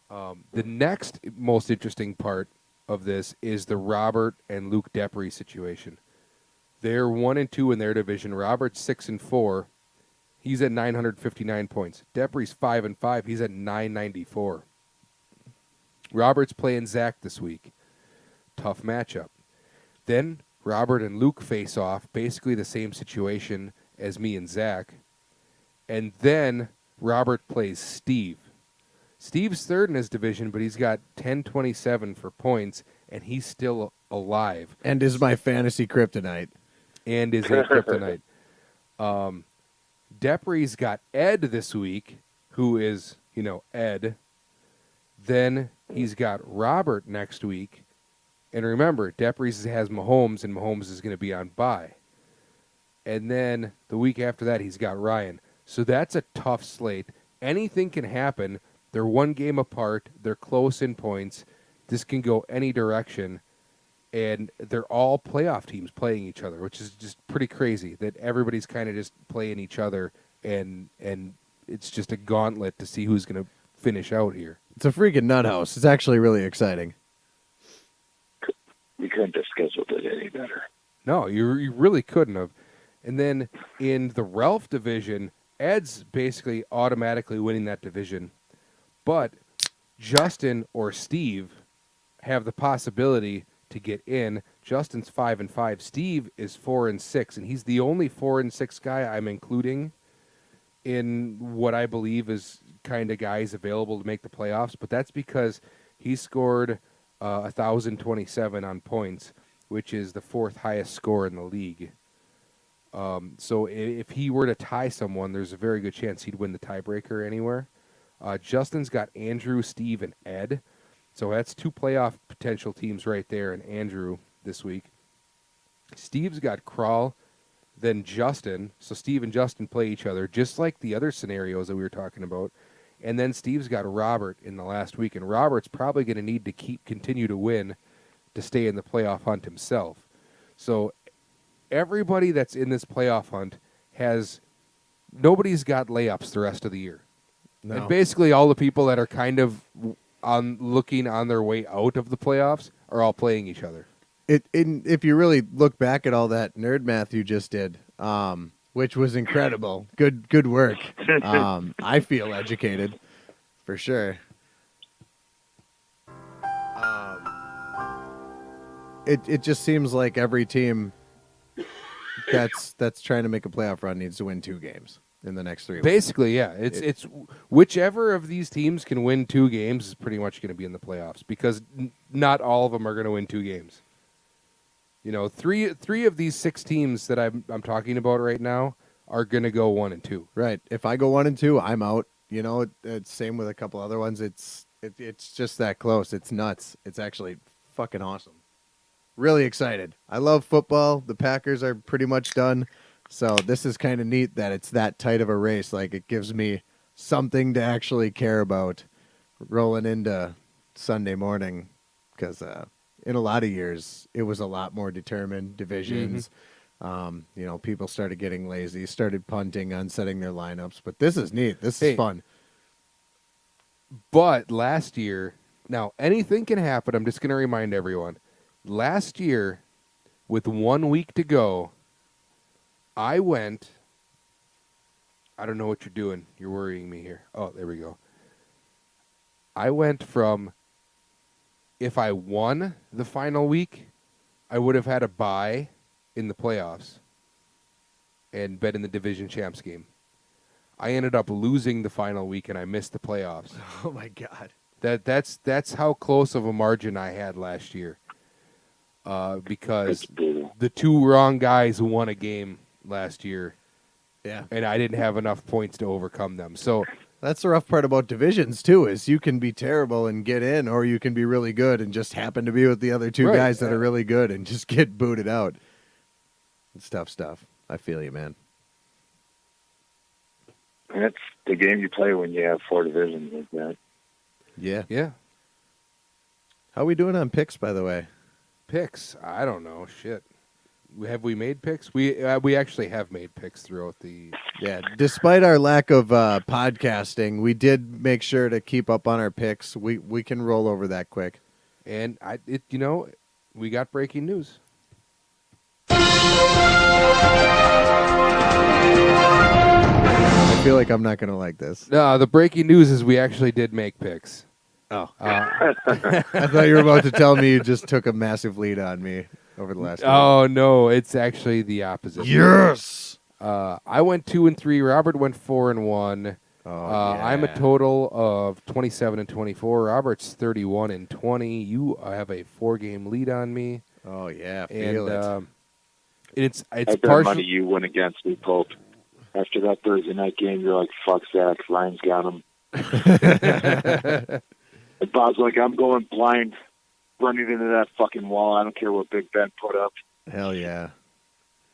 The next most interesting part of this is the Robert and Luke Depre situation. They're 1-2 in their division. Robert's 6-4. He's at 959 points. Depre's 5-5. He's at 994. Robert's playing Zach this week. Tough matchup. Then Robert and Luke face off, basically the same situation as me and Zach. And then Robert plays Steve. Steve's third in his division, but he's got 1027 for points, and he's still alive. And is my fantasy kryptonite. And is a kryptonite. Depre's got Ed this week, who is, Ed. Then he's got Robert next week. And remember, Depre's has Mahomes, and Mahomes is going to be on bye. And then the week after that, he's got Ryan. So that's a tough slate. Anything can happen. They're 1 game apart. They're close in points. This can go any direction. And they're all playoff teams playing each other, which is just pretty crazy that everybody's kind of just playing each other, and it's just a gauntlet to see who's going to finish out here. It's a freaking nut house. It's actually really exciting. We couldn't have scheduled it any better. No, you really couldn't have. And then in the Ralph division, Ed's basically automatically winning that division. But Justin or Steve have the possibility to get in. Justin's 5-5. Steve is 4-6, and he's the only 4-6 guy I'm including in what I believe is kind of guys available to make the playoffs. But that's because he scored 1,027 on points, which is the 4th highest score in the league. So if he were to tie someone, there's a very good chance he'd win the tiebreaker anywhere. Justin's got Andrew, Steve, and Ed. So that's 2 playoff potential teams right there, and Andrew this week. Steve's got Kral, then Justin. So Steve and Justin play each other, just like the other scenarios that we were talking about. And then Steve's got Robert in the last week, and Robert's probably going to need to continue to win to stay in the playoff hunt himself. So everybody that's in this playoff hunt nobody's got layups the rest of the year. No. And basically all the people that are kind of looking on their way out of the playoffs are all playing each other. If you really look back at all that nerd math you just did, which was incredible, good work. I feel educated, for sure. It just seems like every team that's trying to make a playoff run needs to win 2 games in the next 3 weeks. Basically, yeah. It's whichever of these teams can win 2 games is pretty much going to be in the playoffs, because not all of them are going to win 2 games. You know, three of these 6 teams that I'm talking about right now are going to go 1 and 2. Right. If I go 1 and 2, I'm out. You know, it's same with a couple other ones. It's just that close. It's nuts. It's actually fucking awesome. Really excited. I love football. The Packers are pretty much done. So this is kind of neat that it's that tight of a race. Like, it gives me something to actually care about rolling into Sunday morning, because in a lot of years, it was a lot more determined divisions. People started getting lazy, started punting on setting their lineups. But this is neat. This is fun. But last year, now anything can happen. I'm just going to remind everyone. Last year, with 1 week to go, I don't know what you're doing. You're worrying me here. Oh, there we go. I went from, if I won the final week, I would have had a bye in the playoffs and bet in the division champs game. I ended up losing the final week, and I missed the playoffs. Oh my God. That's how close of a margin I had last year. Because the 2 wrong guys won a game last year. Yeah. And I didn't have enough points to overcome them. So that's the rough part about divisions too, is you can be terrible and get in, or you can be really good and just happen to be with the other 2 guys that are really good and just get booted out. It's tough stuff. I feel you, man. That's the game you play when you have 4 divisions like that. Yeah. Yeah. How we doing on picks, by the way? Picks? I don't know. Shit. Have we made picks? We actually have made picks throughout the... Yeah, despite our lack of podcasting, we did make sure to keep up on our picks. We can roll over that quick. And we got breaking news. I feel like I'm not going to like this. No, the breaking news is we actually did make picks. Oh. I thought you were about to tell me you just took a massive lead on me over the last week. Oh, no, it's actually the opposite. Yes! I went 2 and 3. Robert went 4 and 1. I'm a total of 27 and 24. Robert's 31 and 20. You have a 4-game lead on me. Oh, yeah, feel it. It's I bet partial. money you went against me, Pope. After that Thursday night game, you're like, fuck Zach. Ryan's got him. And Bob's like, I'm going blind, running into that fucking wall. I don't care what Big Ben put up. Hell yeah.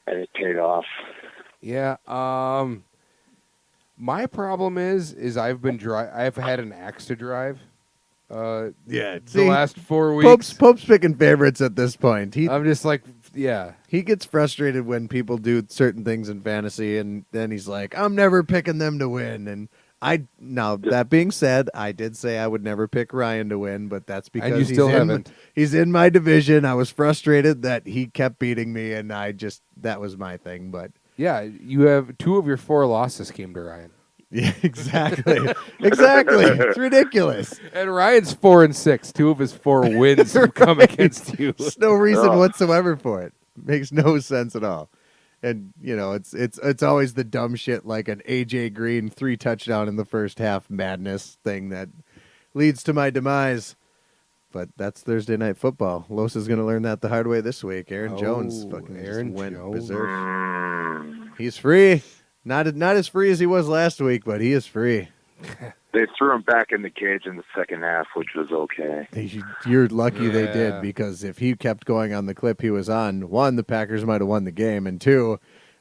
And it paid off. Yeah. My problem is I've had an axe to drive. Yeah. The last 4 weeks. Pope's picking favorites at this point. I'm just like, yeah. He gets frustrated when people do certain things in fantasy, and then he's like, I'm never picking them to win. And that being said, I did say I would never pick Ryan to win, but that's because he's in my division. I was frustrated that he kept beating me, and that was my thing. But yeah, you have 2 of your 4 losses came to Ryan. Yeah, exactly. Exactly. It's ridiculous. And Ryan's 4 and 6. 2 of his 4 wins have come against you. There's no reason whatsoever for it. Makes no sense at all. And it's always the dumb shit like an AJ Green 3 touchdown in the first half madness thing that leads to my demise. But that's Thursday Night Football. Los is going to learn that the hard way this week. Aaron Jones fucking went berserk. He's free. Not as free as he was last week, but he is free. They threw him back in the cage in the second half, which was okay. You're lucky they did, because if he kept going on the clip he was on, 1, the Packers might have won the game, and 2,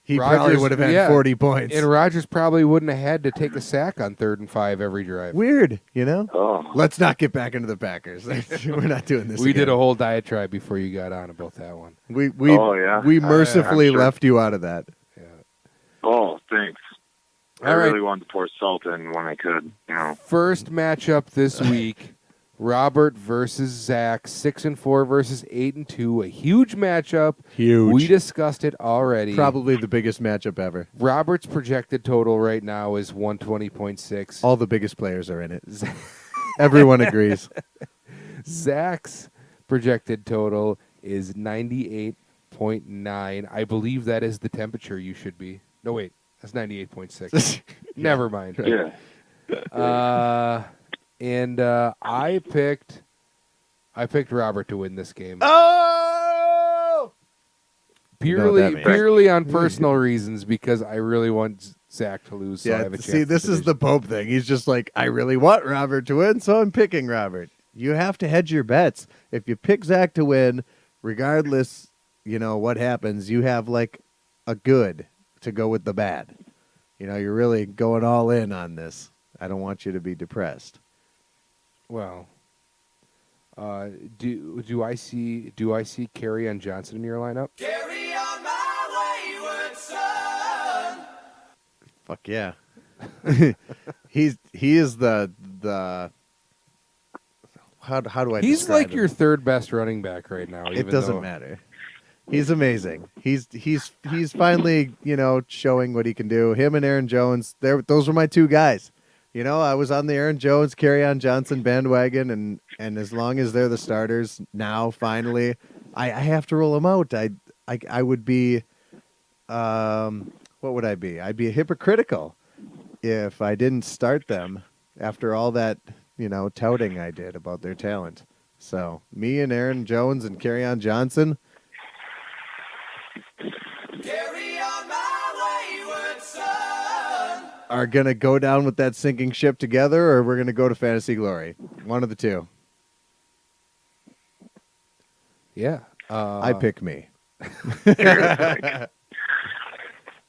He probably would have had 40 points. And Rodgers probably wouldn't have had to take a sack on 3rd and 5 every drive. Weird, you know? Oh, Let's not get back into the Packers. We're not doing this We again. did a whole diatribe before you got on about that one. We Oh, yeah? we mercifully I'm sure. left you out of that. Yeah. oh, thanks. I All right. really wanted to pour salt in when I could, you know. First matchup this week, Robert versus Zach, 6-4 versus 8-2. A huge matchup. Huge. We discussed it already. Probably the biggest matchup ever. Robert's projected total right now is 120.6. All the biggest players are in it. Everyone agrees. Zach's projected total is 98.9. I believe that is the temperature you should be. No, wait. That's 98.6. Never mind. Yeah. And I picked Robert to win this game. Oh! You know what that means. Purely on personal reasons, because I really want Zach to lose. So I have a chance. See, this is the Pope thing. He's just like, I really want Robert to win, so I'm picking Robert. You have to hedge your bets. If you pick Zach to win, regardless, what happens, you have like a good to go with the bad. You're really going all in on this. I don't want you to be depressed. Well, do I see Carry on Johnson in your lineup? Carry on my wayward son. Fuck yeah. he is the how do I He's describe like him? your 3rd best running back right now. It doesn't matter. He's amazing. He's finally, showing what he can do. Him and Aaron Jones, those were my two guys. I was on the Aaron Jones, Carry on Johnson bandwagon, and as long as they're the starters now, finally, I have to roll them out. I would be, what would I be? I'd be hypocritical if I didn't start them after all that, touting I did about their talent. So me and Aaron Jones and Carry on Johnson. Carry on my wayward son. Are going to go down with that sinking ship together, or we're going to go to Fantasy Glory. One of the two. Yeah. I pick me.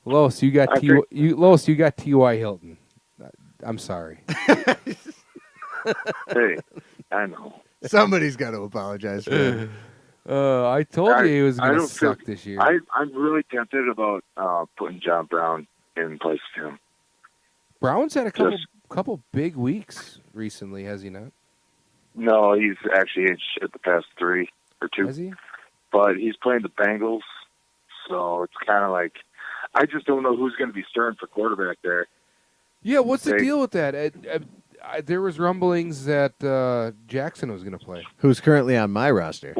Lois, you got Lois, you got T.Y. Hilton. I'm sorry. Hey, I know. Somebody's got to apologize for it. I told you he was I going to don't feel- suck this year. I'm really tempted about putting John Brown in place of him. Brown's had a Just- couple big weeks recently, has he not? No, he's actually ate shit the past 3 or 2. Has he? But he's playing the Bengals, so it's kind of like I just don't know who's going to be starting for quarterback there. Yeah, what's the They- deal with that? There was rumblings that Jackson was going to play. Who's currently on my roster?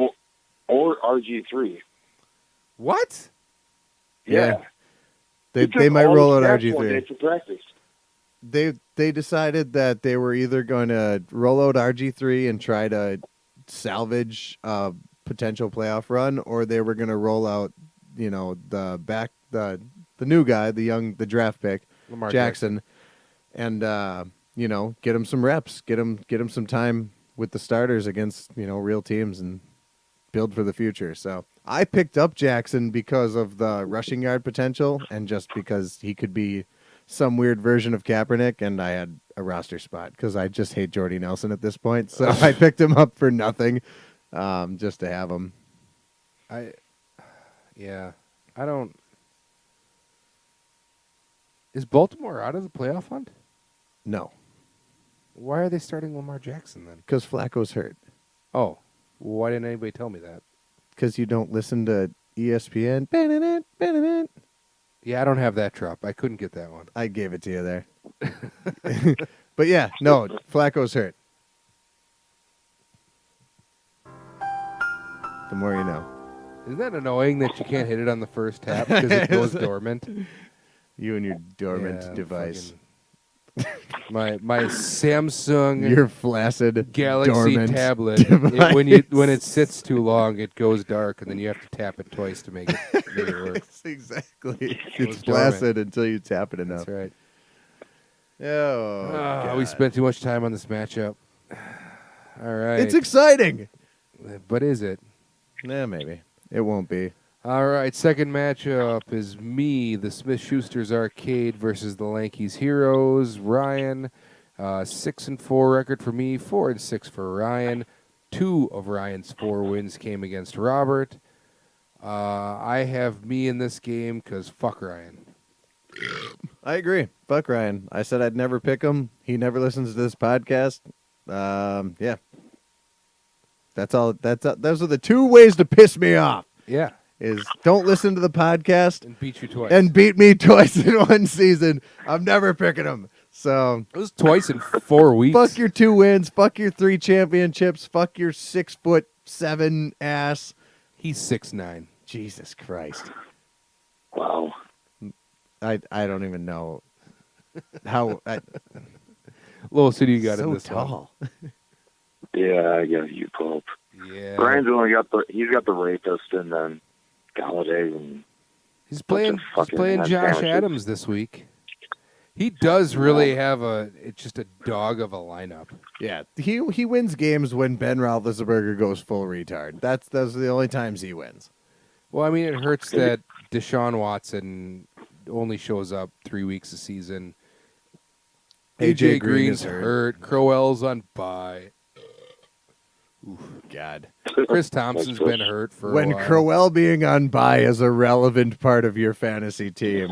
Or RG3. What? Yeah. They He took might all roll his out stats one day RG3. for practice. They decided that they were either going to roll out RG3 and try to salvage a potential playoff run, or they were going to roll out, the new guy, the draft pick, Lamar Jackson, and get him some reps, get him some time with the starters against real teams and build for the future. So I picked up Jackson because of the rushing yard potential and just because he could be some weird version of Kaepernick, and I had a roster spot because I just hate Jordy Nelson at this point. So I picked him up for nothing, just to have him. I don't. Is Baltimore out of the playoff hunt? No, Why are they starting Lamar Jackson then? because Flacco's hurt. Oh, why didn't anybody tell me that? Because you don't listen to ESPN. Ba-na-na. Yeah, I don't have that drop. I couldn't get that one. I gave it to you there. But yeah, no, Flacco's hurt. The more you know. Isn't that annoying that you can't hit it on the first tap because it goes dormant? You and your dormant Yeah, device. fucking- my Samsung Your flaccid Galaxy dormant tablet. device. When it sits too long, it goes dark, and then you have to tap it twice to make it work. Exactly. It It's was dormant. flaccid until you tap it enough. That's right. Oh, We God. spent too much time on this matchup. All right. It's exciting. But is it? Nah, maybe. It won't be. All right, second matchup is me, the Smith-Schuster's Arcade versus the Lankies Heroes. Ryan, 6-4 record for me, 4-6 for Ryan. 2 of Ryan's 4 wins came against Robert. I have me in this game because fuck Ryan. I agree. Fuck Ryan. I said I'd never pick him. He never listens to this podcast. Yeah. That's all. Those are the 2 ways to piss me off. Yeah, Is don't listen to the podcast and beat you twice. and beat me twice in one season. I'm never picking him. So it was twice in 4 weeks. fuck your 2 wins. Fuck your 3 championships. Fuck your 6'7" ass. He's 6'9". Jesus Christ. Wow. I don't even know how. Lowest city you got so in this one. tall. Yeah, I guess you Pope. Yeah, Brian's only got the rapist and then Galladay and he's playing fucking Josh sandwiches. Adams this week. He does really have it's just a dog of a lineup. Yeah, he wins games when Ben Roethlisberger goes full retard. Those are the only times he wins. Well, I mean, it hurts that Deshaun Watson only shows up 3 weeks a season. AJ AJ Green Green's is hurt. hurt. Crowell's on bye. God. Chris Thompson's been hurt for When a while. Crowell being on bye is a relevant part of your fantasy team,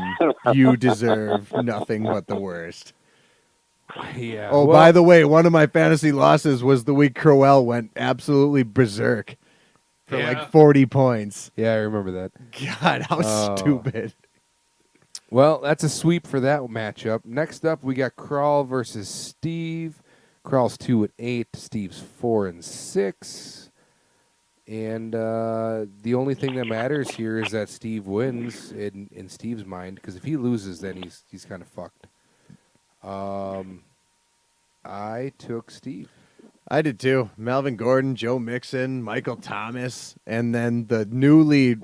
you deserve nothing but the worst. Yeah. Oh, well, by the way, one of my fantasy losses was the week Crowell went absolutely berserk for Yeah. like 40 points. yeah, I remember that. God, how Oh. stupid. Well, that's a sweep for that matchup. Next up, we got Kral versus Steve. Kral's 2-8, Steve's 4-6. And the only thing that matters here is that Steve wins in Steve's mind, because if he loses, then he's kind of fucked. I took Steve. I did too. Melvin Gordon, Joe Mixon, Michael Thomas, and then the newly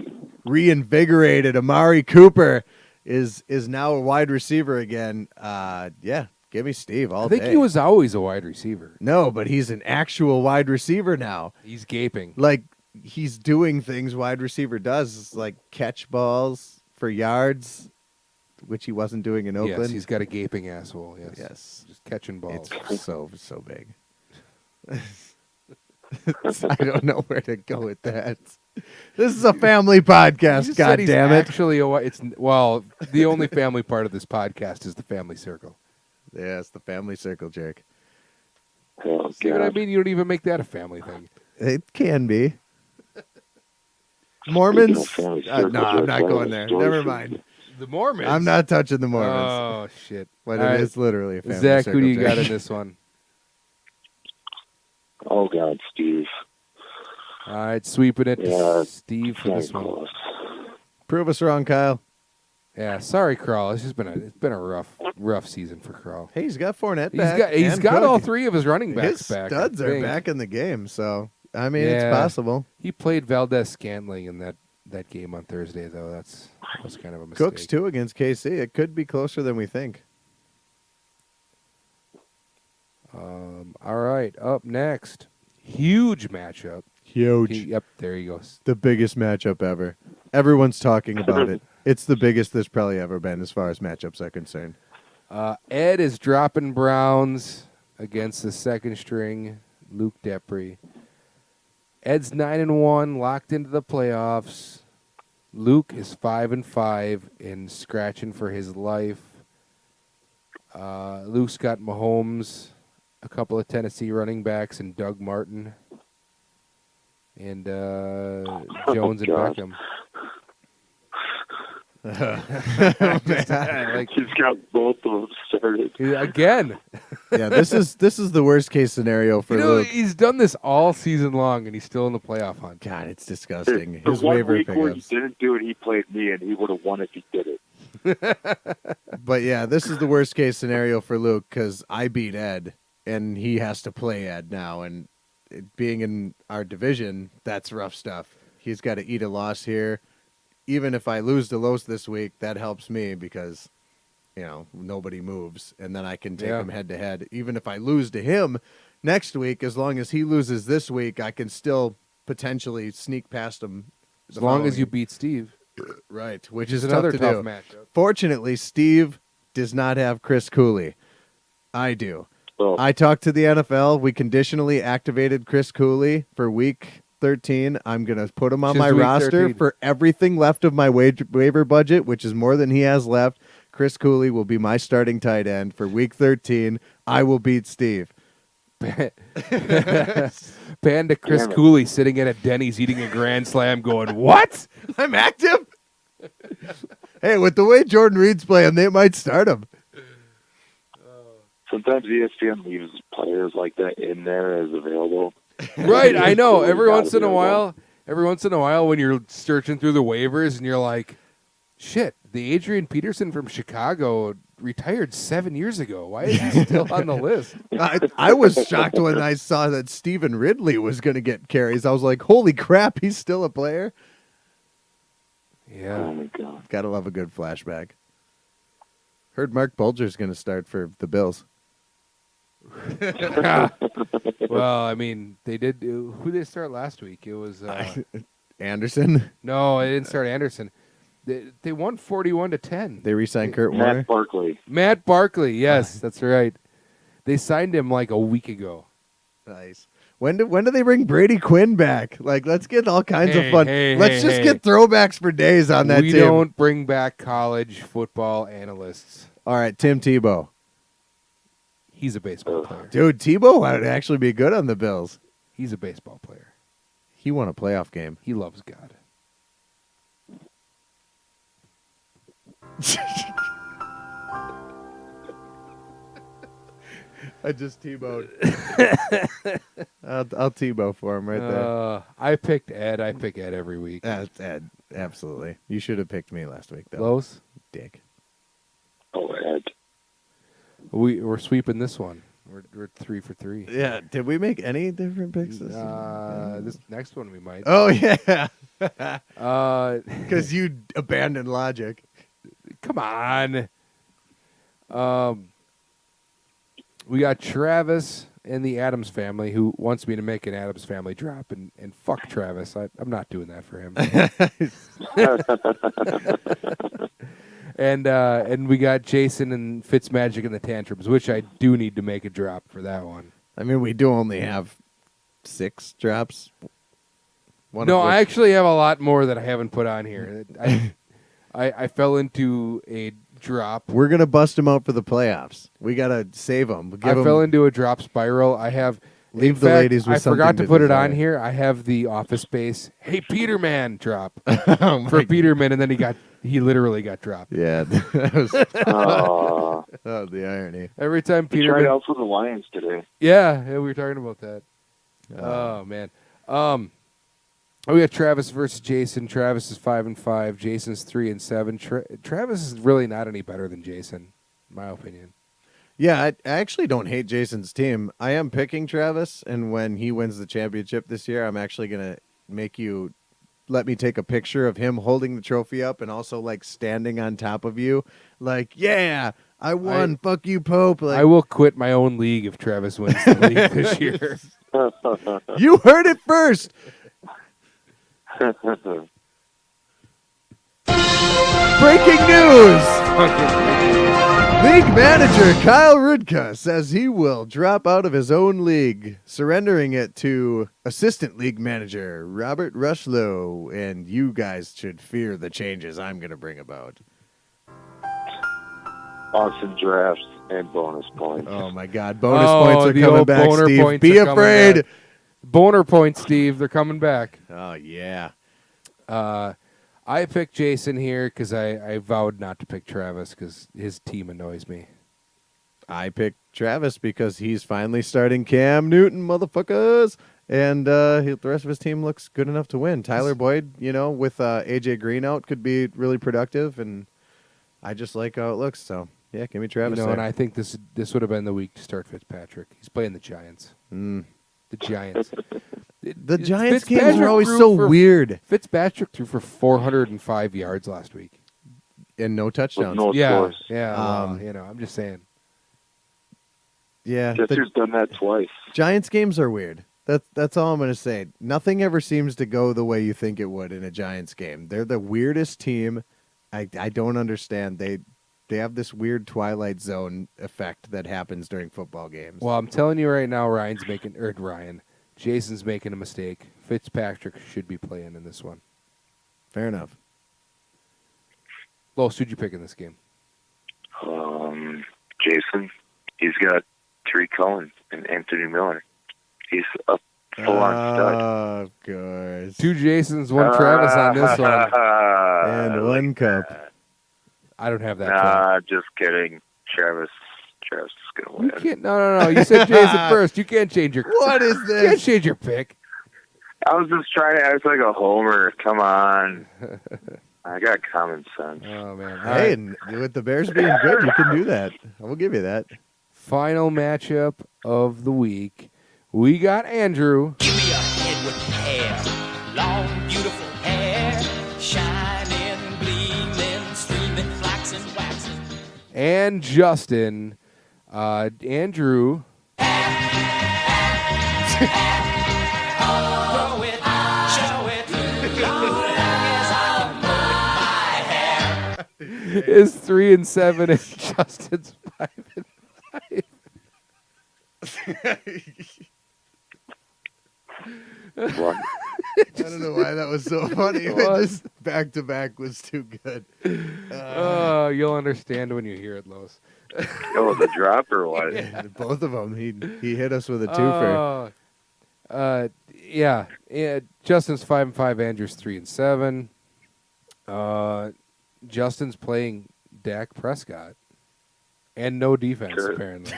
reinvigorated Amari Cooper is now a wide receiver again. Yeah, give me Steve all I think day. he was always a wide receiver. No, but he's an actual wide receiver now. He's gaping. Like he's doing things wide receiver does, like catch balls for yards, which he wasn't doing in Oakland. Yes, he's got a gaping asshole. Yes. Yes. Just catching balls. It's so big. I don't know where to go with that. This is a family You podcast. just God said he's damn it! Actually, the only family part of this podcast is the family circle. Yeah, it's the family circle, Jake. Oh, See what I God. mean? You don't even make that a family thing. It can be. Mormons? Family No, circle, I'm Jake. not going there. Story Never for- mind. The Mormons. I'm not touching the Mormons. Oh shit! But All it right, is literally a family Zach, circle. who do you got Jake. in this one? Oh, God, Steve. All right, sweeping it Yeah, to Steve for this Can't one. close. Prove us wrong, Kyle. Yeah, sorry, Kral. It's been a rough season for Kral. Hey, he's got Fournette back. He's and got Cook. all 3 of his running backs His back. I studs are think. back in the game, so I mean Yeah. it's possible. He played Valdez Scantling in that game on Thursday, though. That was kind of a mistake. Cooks too against KC. It could be closer than we think. All right, up next, huge matchup. Huge. Yep, there he goes. The biggest matchup ever. Everyone's talking about it. It's the biggest there's probably ever been as far as matchups are concerned. Ed is dropping Browns against the second string, Luke Depre. Ed's 9-1, locked into the playoffs. Luke is 5-5 and scratching for his life. Luke's got Mahomes, a couple of Tennessee running backs, and Doug Martin, and Jones and God. Beckham. He's got both of them started. Again. Yeah, this is the worst case scenario for Luke. He's done this all season long, and he's still in the playoff hunt. God, it's disgusting. The His one waiver week where he pickups. didn't do it, he played me, and he would have won if he did it. But yeah, this is the worst case scenario for Luke because I beat Ed and he has to play Ed now. And it being in our division, that's rough stuff. He's got to eat a loss here. Even if I lose to Los this week, that helps me because, nobody moves. And then I can take him head to head. Even if I lose to him next week, as long as he loses this week, I can still potentially sneak past him As long as you beat Steve. right, which Is is another tough tough to do. matchup. Fortunately, Steve does not have Chris Cooley. I do. Well, I talked to the NFL. We conditionally activated Chris Cooley for week 13. I'm going to put him on Which is my week roster 13. for everything left of my waiver budget, which is more than he has left. Chris Cooley will be my starting tight end for week 13. I will beat Steve. Panda Chris Damn it. Cooley sitting at a Denny's eating a Grand Slam going, what? I'm active. Hey, with the way Jordan Reed's playing, they might start him. sometimes ESPN leaves players like that in there as available. Right, I know. Cooley's Every gotta once in be a available. while when you're searching through the waivers and you're like, shit, the Adrian Peterson from Chicago retired 7 years ago. Why is he still on the list? I was shocked when I saw that Stephen Ridley was going to get carries. I was like, holy crap, he's still a player? Oh Yeah. my god. Gotta love a good flashback. Heard Mark Bulger's going to start for the Bills. Well, I mean, they did. Who did they start last week? It was Anderson. no, they didn't start Anderson. They won 41-10. They re-signed Kurt Warner. Matt Barkley. Matt Barkley, yes, that's right. They signed him like a week ago. Nice. When do they bring Brady Quinn back? Like, let's get all kinds of Hey, fun. hey, Let's hey, just hey. get throwbacks for days on that We team. don't bring back college football analysts. All right, Tim Tebow. He's a baseball player. Dude, Tebow would actually be good on the Bills. He's a baseball player. He won a playoff game. He loves God. I just Tebowed. I'll Tebow for him right there. I picked Ed. I pick Ed every week. That's Ed. Absolutely. You should have picked me last week, though. Close. Dick. Oh, Ed. We're sweeping this one. We're 3 for 3. Yeah. Did we make any different picks this This next one we might. Oh, yeah. Uh, Because you abandoned logic. come on. We got Travis and the Adams family who wants me to make an Adams family drop, and fuck Travis. I'm not doing that for him. And we got Jason and Fitzmagic and the Tantrums, which I do need to make a drop for that one. I mean, we do only have 6 drops. One No, of which- I actually have a lot more that I haven't put on here. I fell into a drop. We're going to bust him out for the playoffs. We got to save him. I fell into a drop spiral. I have. Leave in the fact, ladies with I forgot something to to put it on desire. here. I have the Office Space. Hey, Peterman drop Oh, my for Peterman, and then he literally got dropped. Yeah, that was Oh, the irony. Every time he tried Peterman. out for the Lions today. Yeah, we were talking about that. Oh man. We got Travis versus Jason. Travis is 5-5. Jason's 3-7. Travis is really not any better than Jason, in my opinion. Yeah, I actually don't hate Jason's team. I am picking Travis, and when he wins the championship this year, I'm actually going to make you let me take a picture of him holding the trophy up and also, like, standing on top of you. Like, yeah, I won. Fuck you, Pope. Like, I will quit my own league if Travis wins the league this year. you heard it first. Breaking news! League manager Kyle Rudka says he will drop out of his own league, surrendering it to assistant league manager Robert Rushlow, and you guys should fear the changes I'm going to bring about. Awesome drafts and bonus points. Oh my God! Bonus points are the coming old back, boner Steve. points Be are coming afraid. back. Boner points, Steve. They're coming back. Oh yeah. I picked Jason here because I vowed not to pick Travis because his team annoys me. I picked Travis because he's finally starting Cam Newton, motherfuckers. And the rest of his team looks good enough to win. Tyler Boyd, with AJ Green out, could be really productive, and I just like how it looks. So yeah, give me Travis. And I think this would have been the week to start Fitzpatrick. He's playing the Giants. The Giants. The Giants games Fitzpatrick are always threw so for- weird, Fitzpatrick threw for 405 yards last week. and no touchdowns. no Yeah, scores. yeah. Um, I'm just saying. Yeah, Guess the who's done that twice? Giants games are weird. That's all I'm gonna say. Nothing ever seems to go the way you think it would in a Giants game. They're the weirdest team. I don't understand. They have this weird Twilight Zone effect that happens during football games. Well, I'm telling you right now, Jason's making a mistake. Fitzpatrick should be playing in this one. Fair enough. Los, who'd you pick in this game? Jason, he's got Tariq Cohen and Anthony Miller. He's a full-on stud. Of course. 2 Jasons, 1 Travis on this one. And one cup. I don't have that. Nah, just kidding. Travis is gonna You win. can't. No. You said Jason first. You can't change your. What is You can't this? change your pick. I was just trying to act like a homer. Come on. I got common sense. Oh man. All Hey, right. and with the Bears being good, you can do that. I will give you that. Final matchup of the week. We got Andrew Give me a head with hair, long, beautiful hair, shining, gleaming, streaming, flaxen, waxing. and Justin. Andrew. Grow it, show it, long as I can mow it, my hair. Is 3 and 7, and Justin's 5 and 5. What? I don't know why that was so funny. It was. Just back to back was too good. Oh, you'll understand when you hear it, Los. Oh, the drop or what? Both of them. He hit us with a twofer. Yeah. Justin's 5 and 5. Andrew's 3 and 7. Justin's playing Dak Prescott, and no defense Sure. apparently.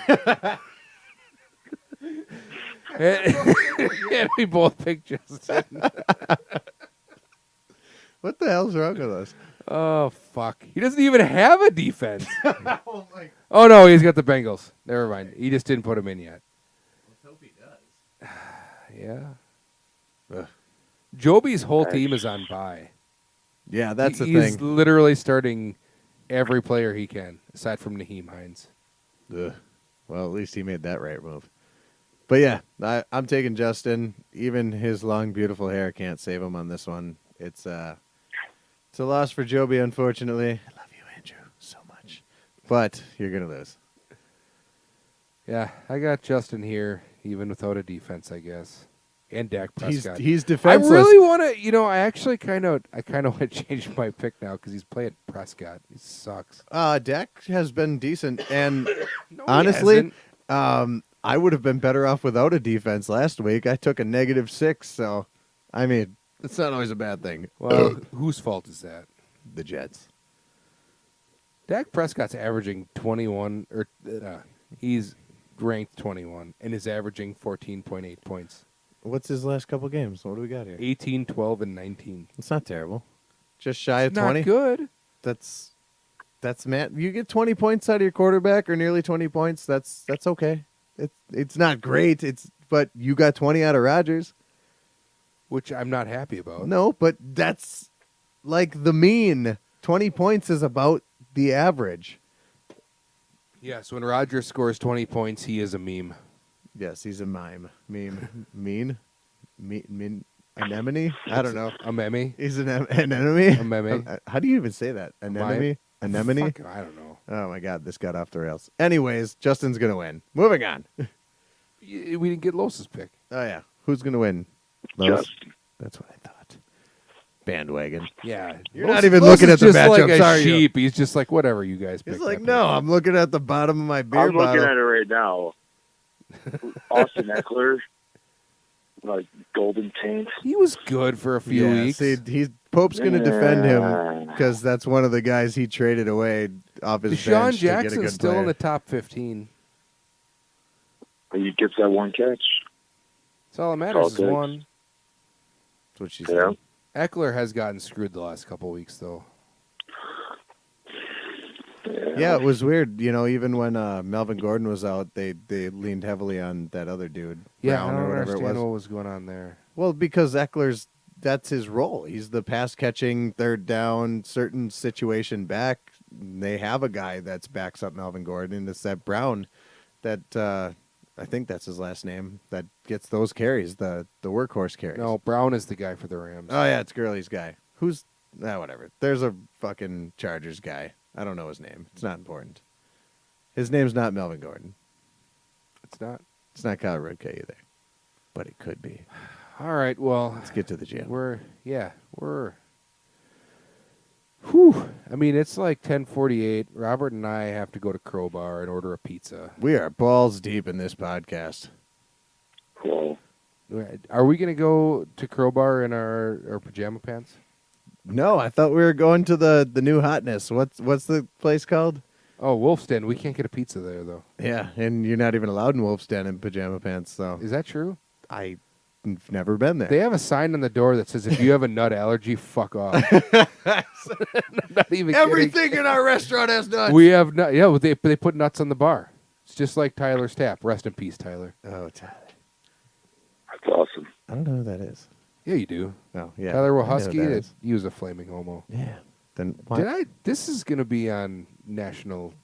and we both picked Justin. What the hell's wrong with us? Oh fuck! He doesn't even have a defense. Oh my! Oh no, he's got the Bengals. Never mind. He just didn't put him in yet. Let's hope he does. Yeah. Ugh. Joby's whole team is on bye. Yeah, that's the He's thing. literally starting every player he can, aside from Naheem Hines. Ugh. Well, at least he made that right move. But yeah, I'm taking Justin. Even his long, beautiful hair can't save him on this one. It's a loss for Joby, unfortunately. I love you, Andrew, so much. But you're gonna lose. Yeah, I got Justin here, even without a defense, I guess, and Dak Prescott. He's I defenseless. really want to, I actually kind of want to change my pick now because he's playing Prescott. He sucks. Dak has been decent, and No, he honestly, hasn't. I would have been better off without a defense last week. I took a -6, so I mean, it's not always a bad thing. Well, whose fault is that? The Jets. Dak Prescott's averaging 21, or he's ranked 21, and is averaging 14.8 points. What's his last couple games? What do we got here? 18, 12, and 19. It's not terrible. Just shy of It's 20. not good. That's Matt. You get 20 points out of your quarterback, or nearly 20 points. That's okay. It's not great. But you got 20 out of Rodgers. Which I'm not happy about. No, but that's like the mean. 20 points is about the average. Yes, when Rodgers scores 20 points, he is a meme. Yes, he's a mime. Mean. Anemone? I don't know. A meme? He's an enemy. A meme? How do you even say that? Anemone? Anemone? Fuck, I don't know. Oh my God, this got off the rails. Anyways, Justin's gonna win. Moving on. We didn't get Los's pick. Oh yeah, who's gonna win? Los? Justin. That's what I thought. Bandwagon. Yeah. You're not even looking at the just like matchups, a are you? sheep. He's just like, whatever you guys pick. He's like, no, I'm looking at the bottom of my beer I'm looking bottle. at it right now. Austin Eckler, like golden taint. He was good for a few Yeah, weeks. see, Pope's gonna defend him Yeah. because that's one of the guys he traded away off his Deshaun bench to get a Jackson's good still player. in the top 15. He gets that one catch. That's all that matters is Okay. one. That's what she Yeah. said. Eckler has gotten screwed the last couple weeks, though. Yeah, it was weird. Even when Melvin Gordon was out, they leaned heavily on that other dude, Yeah, Brown I don't or whatever it understand was. what was going on there. Well, because that's his role. He's the pass catching, third down, certain situation back. They have a guy that's backs up Melvin Gordon. It's that Brown that I think that's his last name. That gets those carries, the workhorse carries. No, Brown is the guy for the Rams. Oh yeah, it's Gurley's guy. Who's whatever. There's a fucking Chargers guy. I don't know his name. It's not important. His name's not Melvin Gordon. It's not. It's not Kyle Rudke either. But it could be. All right, well, Let's get to the gym. we're. Whew. I mean, it's like 10:48. Robert and I have to go to Crowbar and order a pizza. We are balls deep in this podcast. Cool. Are we going to go to Crowbar in our pajama pants? No, I thought we were going to the new hotness. What's the place called? Oh, Wolf's Den. We can't get a pizza there, though. Yeah, and you're not even allowed in Wolf's Den in pajama pants, so Is that true? I've never been there. They have a sign on the door that says, if you have a nut allergy, fuck off. Not even Everything in our restaurant has nuts. kidding. We have nut. Yeah, but they put nuts on the bar. It's just like Tyler's Tap. Rest in peace, Tyler. Oh, Tyler. That's awesome. I don't know who that is. Yeah, you do. Oh, yeah. Tyler I know Wachowski. who that is. He was a flaming homo. Yeah. Then why? This is going to be on national.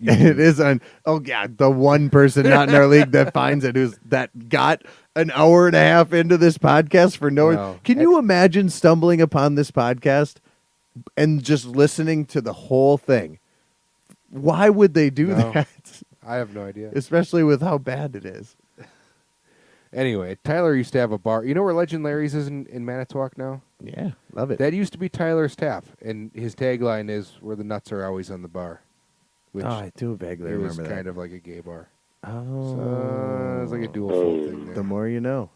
It is on. Oh yeah, the one person not in our league that finds it that got an hour and a half into this podcast for no. No. Can you imagine stumbling upon this podcast and just listening to the whole thing? Why would they do No. that? I have no idea. Especially with how bad it is. Anyway, Tyler used to have a bar. You know where Legend Larry's is in Manitowoc now? Yeah, love it. That used to be Tyler's Tap, and his tagline is "Where the nuts are always on the bar," which I do vaguely it was remember that. kind of like a gay bar. Oh, So it's like a dual fold thing there. the more you know.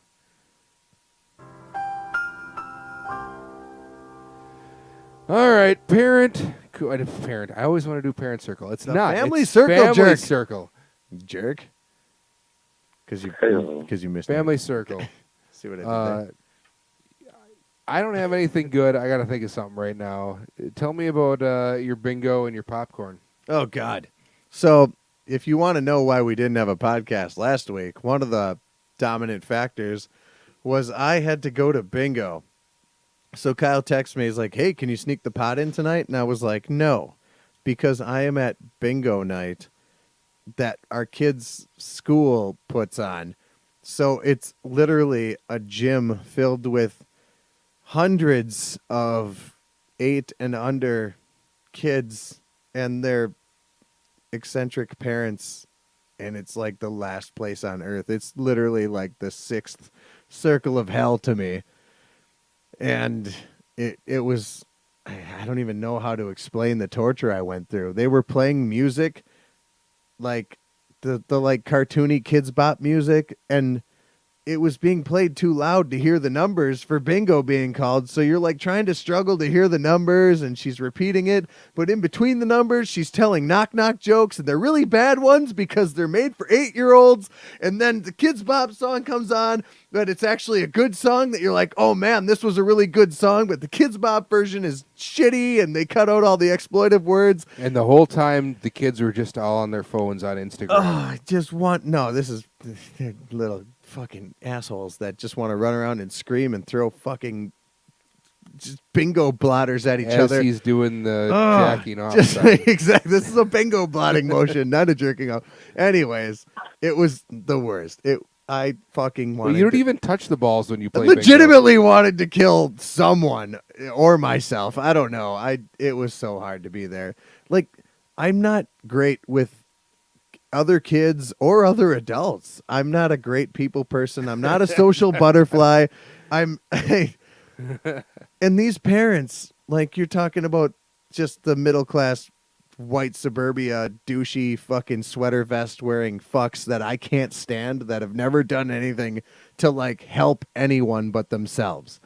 All right, parent. I always want to do parent circle. It's The not family it's circle, Family jerk. circle. Jerk. Because Hey-o. you missed Family me. circle. See what I did there? I don't have anything good. I got to think of something right now. Tell me about your bingo and your popcorn. Oh, God. So, if you want to know why we didn't have a podcast last week, one of the dominant factors was I had to go to bingo. So, Kyle texts me. He's like, hey, can you sneak the pot in tonight? And I was like, no, because I am at bingo night that our kids' school puts on. So, it's literally a gym filled with hundreds of 8 and under kids and their eccentric parents, and it's like the last place on earth. It's literally like the 6th circle of hell to me. And it was, I don't even know how to explain the torture I went through. They were playing music like the like cartoony Kids Bop music, and it was being played too loud to hear the numbers for bingo being called. So you're like trying to struggle to hear the numbers, and she's repeating it. But in between the numbers, she's telling knock-knock jokes, and they're really bad ones because they're made for 8-year-olds. And then the Kids Bop song comes on, but it's actually a good song that you're like, oh man, this was a really good song. But the Kids Bop version is shitty, and they cut out all the exploitive words. And the whole time, the kids were just all on their phones on Instagram. Oh, I just want, no, this is they're little fucking assholes that just want to run around and scream and throw fucking just bingo blotters at each As other. he's doing the Oh, jacking off. just sign. exactly. This is a bingo blotting motion, not a jerking off. Anyways, it was the worst. I fucking wanted. Well, you don't to, even touch the balls when you play legitimately wanted to kill someone or myself. I don't know. It was so hard to be there. Like, I'm not great with other kids or other adults. I'm not a great people person. I'm not a social butterfly. And these parents, like, you're talking about just the middle class white suburbia douchey fucking sweater vest wearing fucks that I can't stand, that have never done anything to like help anyone but themselves.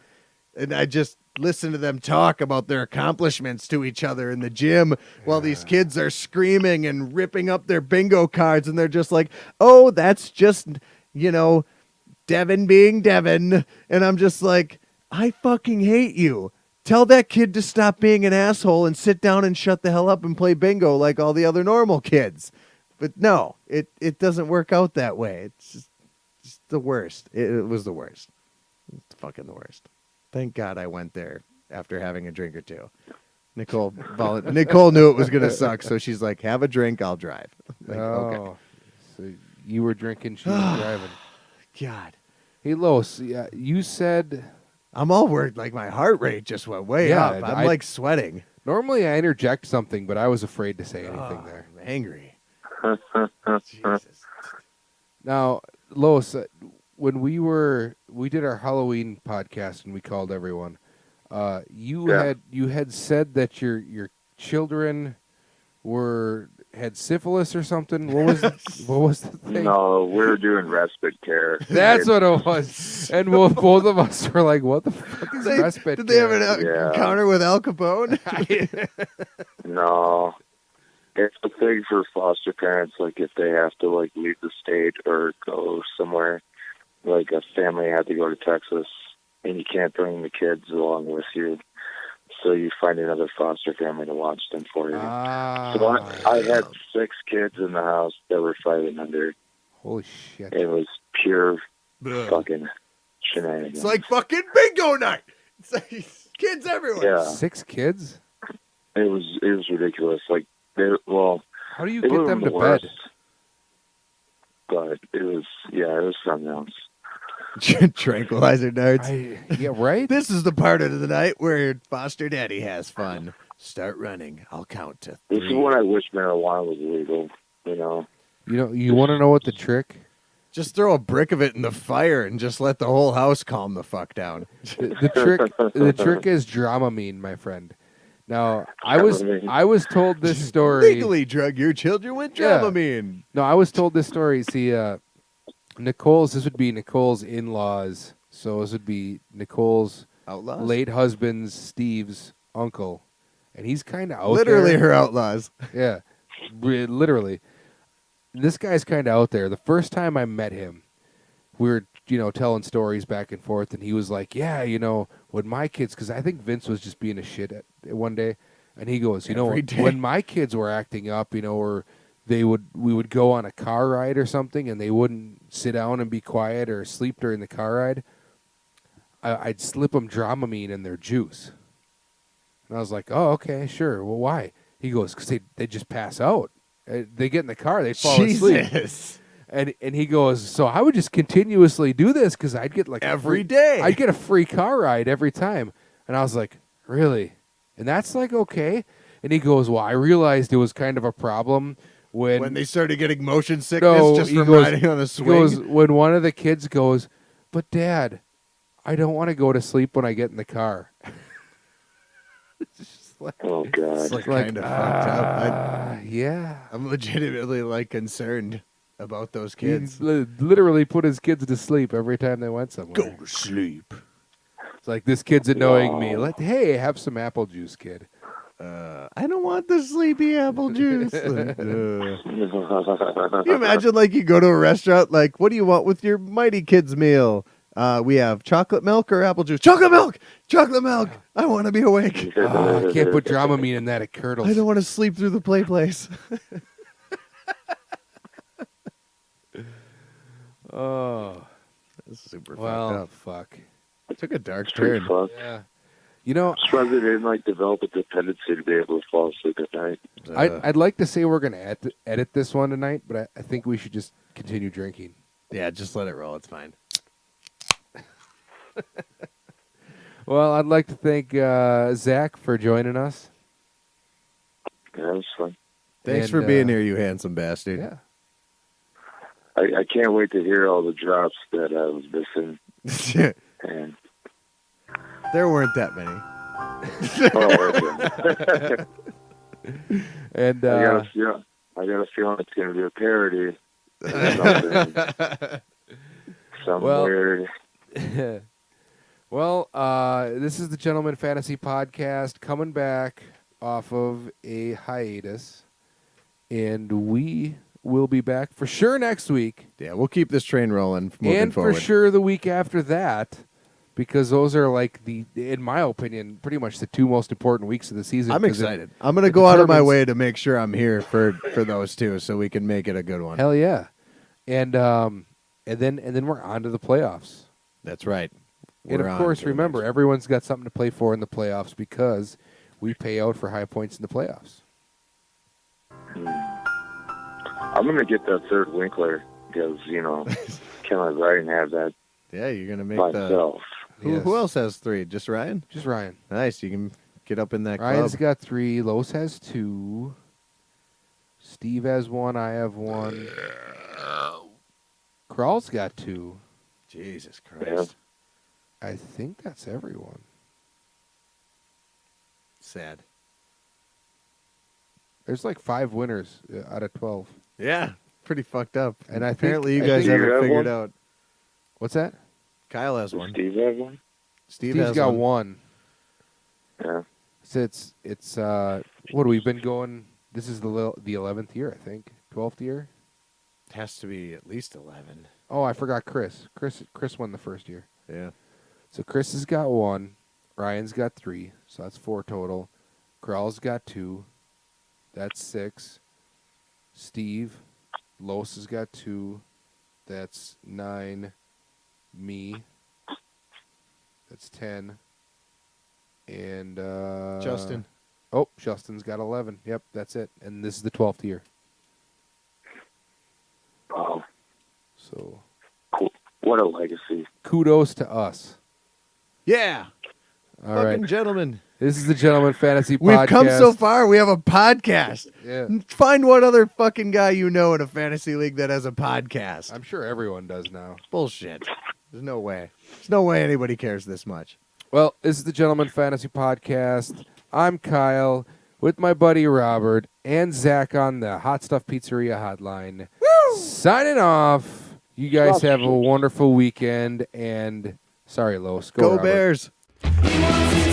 And I just listen to them talk about their accomplishments to each other in the gym while these kids are screaming and ripping up their bingo cards, and they're just like, oh, that's just, Devin being Devin. And I'm just like, I fucking hate you. Tell that kid to stop being an asshole and sit down and shut the hell up and play bingo like all the other normal kids. But no, it doesn't work out that way. It's just the worst. It was the worst. It's fucking the worst. Thank God I went there after having a drink or two. Nicole knew it was going to suck, so she's like, have a drink, I'll drive. Like, Oh, okay. so You were drinking, she was driving. God. Hey, Los, you said... I'm all worried. Like, my heart rate just went way Yeah, up. I'm, like, sweating. Normally I interject something, but I was afraid to say anything there. I'm angry. Jesus. Now, Los, when we did our Halloween podcast and we called everyone, you had said that your children had syphilis or something. What was the thing? No, we're doing respite care. That's what it was. And both of us were like, "What the fuck is respite Did they have care?" an encounter with Al Capone? No. It's a thing for foster parents, like if they have to like leave the state or go somewhere. Like a family had to go to Texas and you can't bring the kids along with you. So you find another foster family to watch them for you. So I had 6 kids in the house that were fighting under. Holy shit. It was pure fucking shenanigans. It's like fucking bingo night. It's like kids everywhere. Yeah. 6 kids? It was ridiculous. Like how do you get them to bed? But it was something else. Tranquilizer darts. Yeah, right? This is the part of the night where foster daddy has fun. Start running. I'll count to 3. This is when I wish marijuana was legal, you know. You want to know what the trick? Just throw a brick of it in the fire and just let the whole house calm the fuck down. The trick is Dramamine, my friend. Now, I was told this story. Legally drug your children with Dramamine. No, I was told this story. See, this would be Nicole's in-laws. So this would be Nicole's Outlaws? late husband's, Steve's uncle. And he's kind of out Literally there. her outlaws. Yeah, literally. This guy's kind of out there. The first time I met him, we were, telling stories back and forth, and he was like, yeah, when my kids, because I think Vince was just being a shit at one day, and he goes, when my kids were acting up, or we would go on a car ride or something, and they wouldn't sit down and be quiet or sleep during the car ride, I'd slip them Dramamine in their juice. And I was like, oh, okay, sure. Well, why? He goes, because they just pass out. They get in the car, they fall asleep. And he goes, so I would just continuously do this because I'd get like every day. I'd get a free car ride every time. And I was like, really? And that's like okay? And he goes, well, I realized it was kind of a problem when they started getting motion sickness from riding on a swing. He goes, when one of the kids goes, but Dad, I don't want to go to sleep when I get in the car. It's just like, oh God, it's like kind of fucked up. Yeah, I'm legitimately concerned about those kids. He literally put his kids to sleep every time they went somewhere. Go to sleep. It's like, this kid's annoying me. Hey, have some apple juice, kid. I don't want the sleepy apple juice. Can you imagine, you go to a restaurant, what do you want with your Mighty Kids meal? We have chocolate milk or apple juice. Chocolate milk! Chocolate milk! I want to be awake. I can't put Dramamine in that. It curdles. I don't want to sleep through the play place. Oh. This is super well, fucked up. Fuck. It took a dark turn. Yeah. I'm surprised they didn't develop a dependency to be able to fall asleep at night. I'd like to say we're going to edit this one tonight, but I think we should just continue drinking. Yeah, just let it roll. It's fine. Well, I'd like to thank Zach for joining us. Yeah, that's fun. Thanks for being here, you handsome bastard. Yeah. I can't wait to hear all the drops that I was missing. And there weren't that many. And I got a feeling it's going to be a parody. Something weird. Well, this is the Gentleman Fantasy Podcast coming back off of a hiatus, and we will be back for sure next week. Yeah, we'll keep this train rolling moving And forward. for sure the week after that, because those are in my opinion, pretty much the 2 most important weeks of the season. I'm excited. I'm going to go out of my way to make sure I'm here for those 2 so we can make it a good one. Hell yeah. And then we're on to the playoffs. That's right. And of course, remember, everyone's got something to play for in the playoffs because we pay out for high points in the playoffs. I'm going to get that third Winkler because can't let Ryan have that Yeah, you're gonna make by the. himself. Who Yes. else has 3? Just Ryan. Just Ryan. Nice. You can get up in that Ryan's club. got 3. Los has 2. Steve has 1. I have 1. Krawl's got 2. Jesus Christ. I think that's everyone. Sad. There's like 5 winners out of 12. Yeah, pretty fucked up. And I think- apparently you I guys think- haven't You have figured one? out. What's that? Kyle has Does one. Steve have one? Steve Steve's has got one. 1. Yeah. So it's what we've been going. This is the 11th year, I think. 12th year. It has to be at least 11. Oh, I forgot Chris. Chris won the first year. Yeah. So Chris has got 1. Ryan's got 3. So that's 4 total. Krawl's got 2. That's 6. Steve, Los has got 2. That's 9. Me. That's 10. And Justin. Oh, Justin's got 11. Yep, that's it. And this is the 12th year. Wow. So Cool. What a legacy. kudos to us. Yeah. All Fucking right. gentlemen. This is the Gentleman Fantasy Podcast. We've come so far. We have a podcast. Yeah. Find one other fucking guy you know in a fantasy league that has a podcast. I'm sure everyone does now. Bullshit. There's no way. There's no way anybody cares this much. Well, this is the Gentleman Fantasy Podcast. I'm Kyle with my buddy Robert and Zach on the Hot Stuff Pizzeria hotline. Woo! Signing off. You guys have a wonderful weekend. And sorry, Los. Go Robert. Bears. He wants to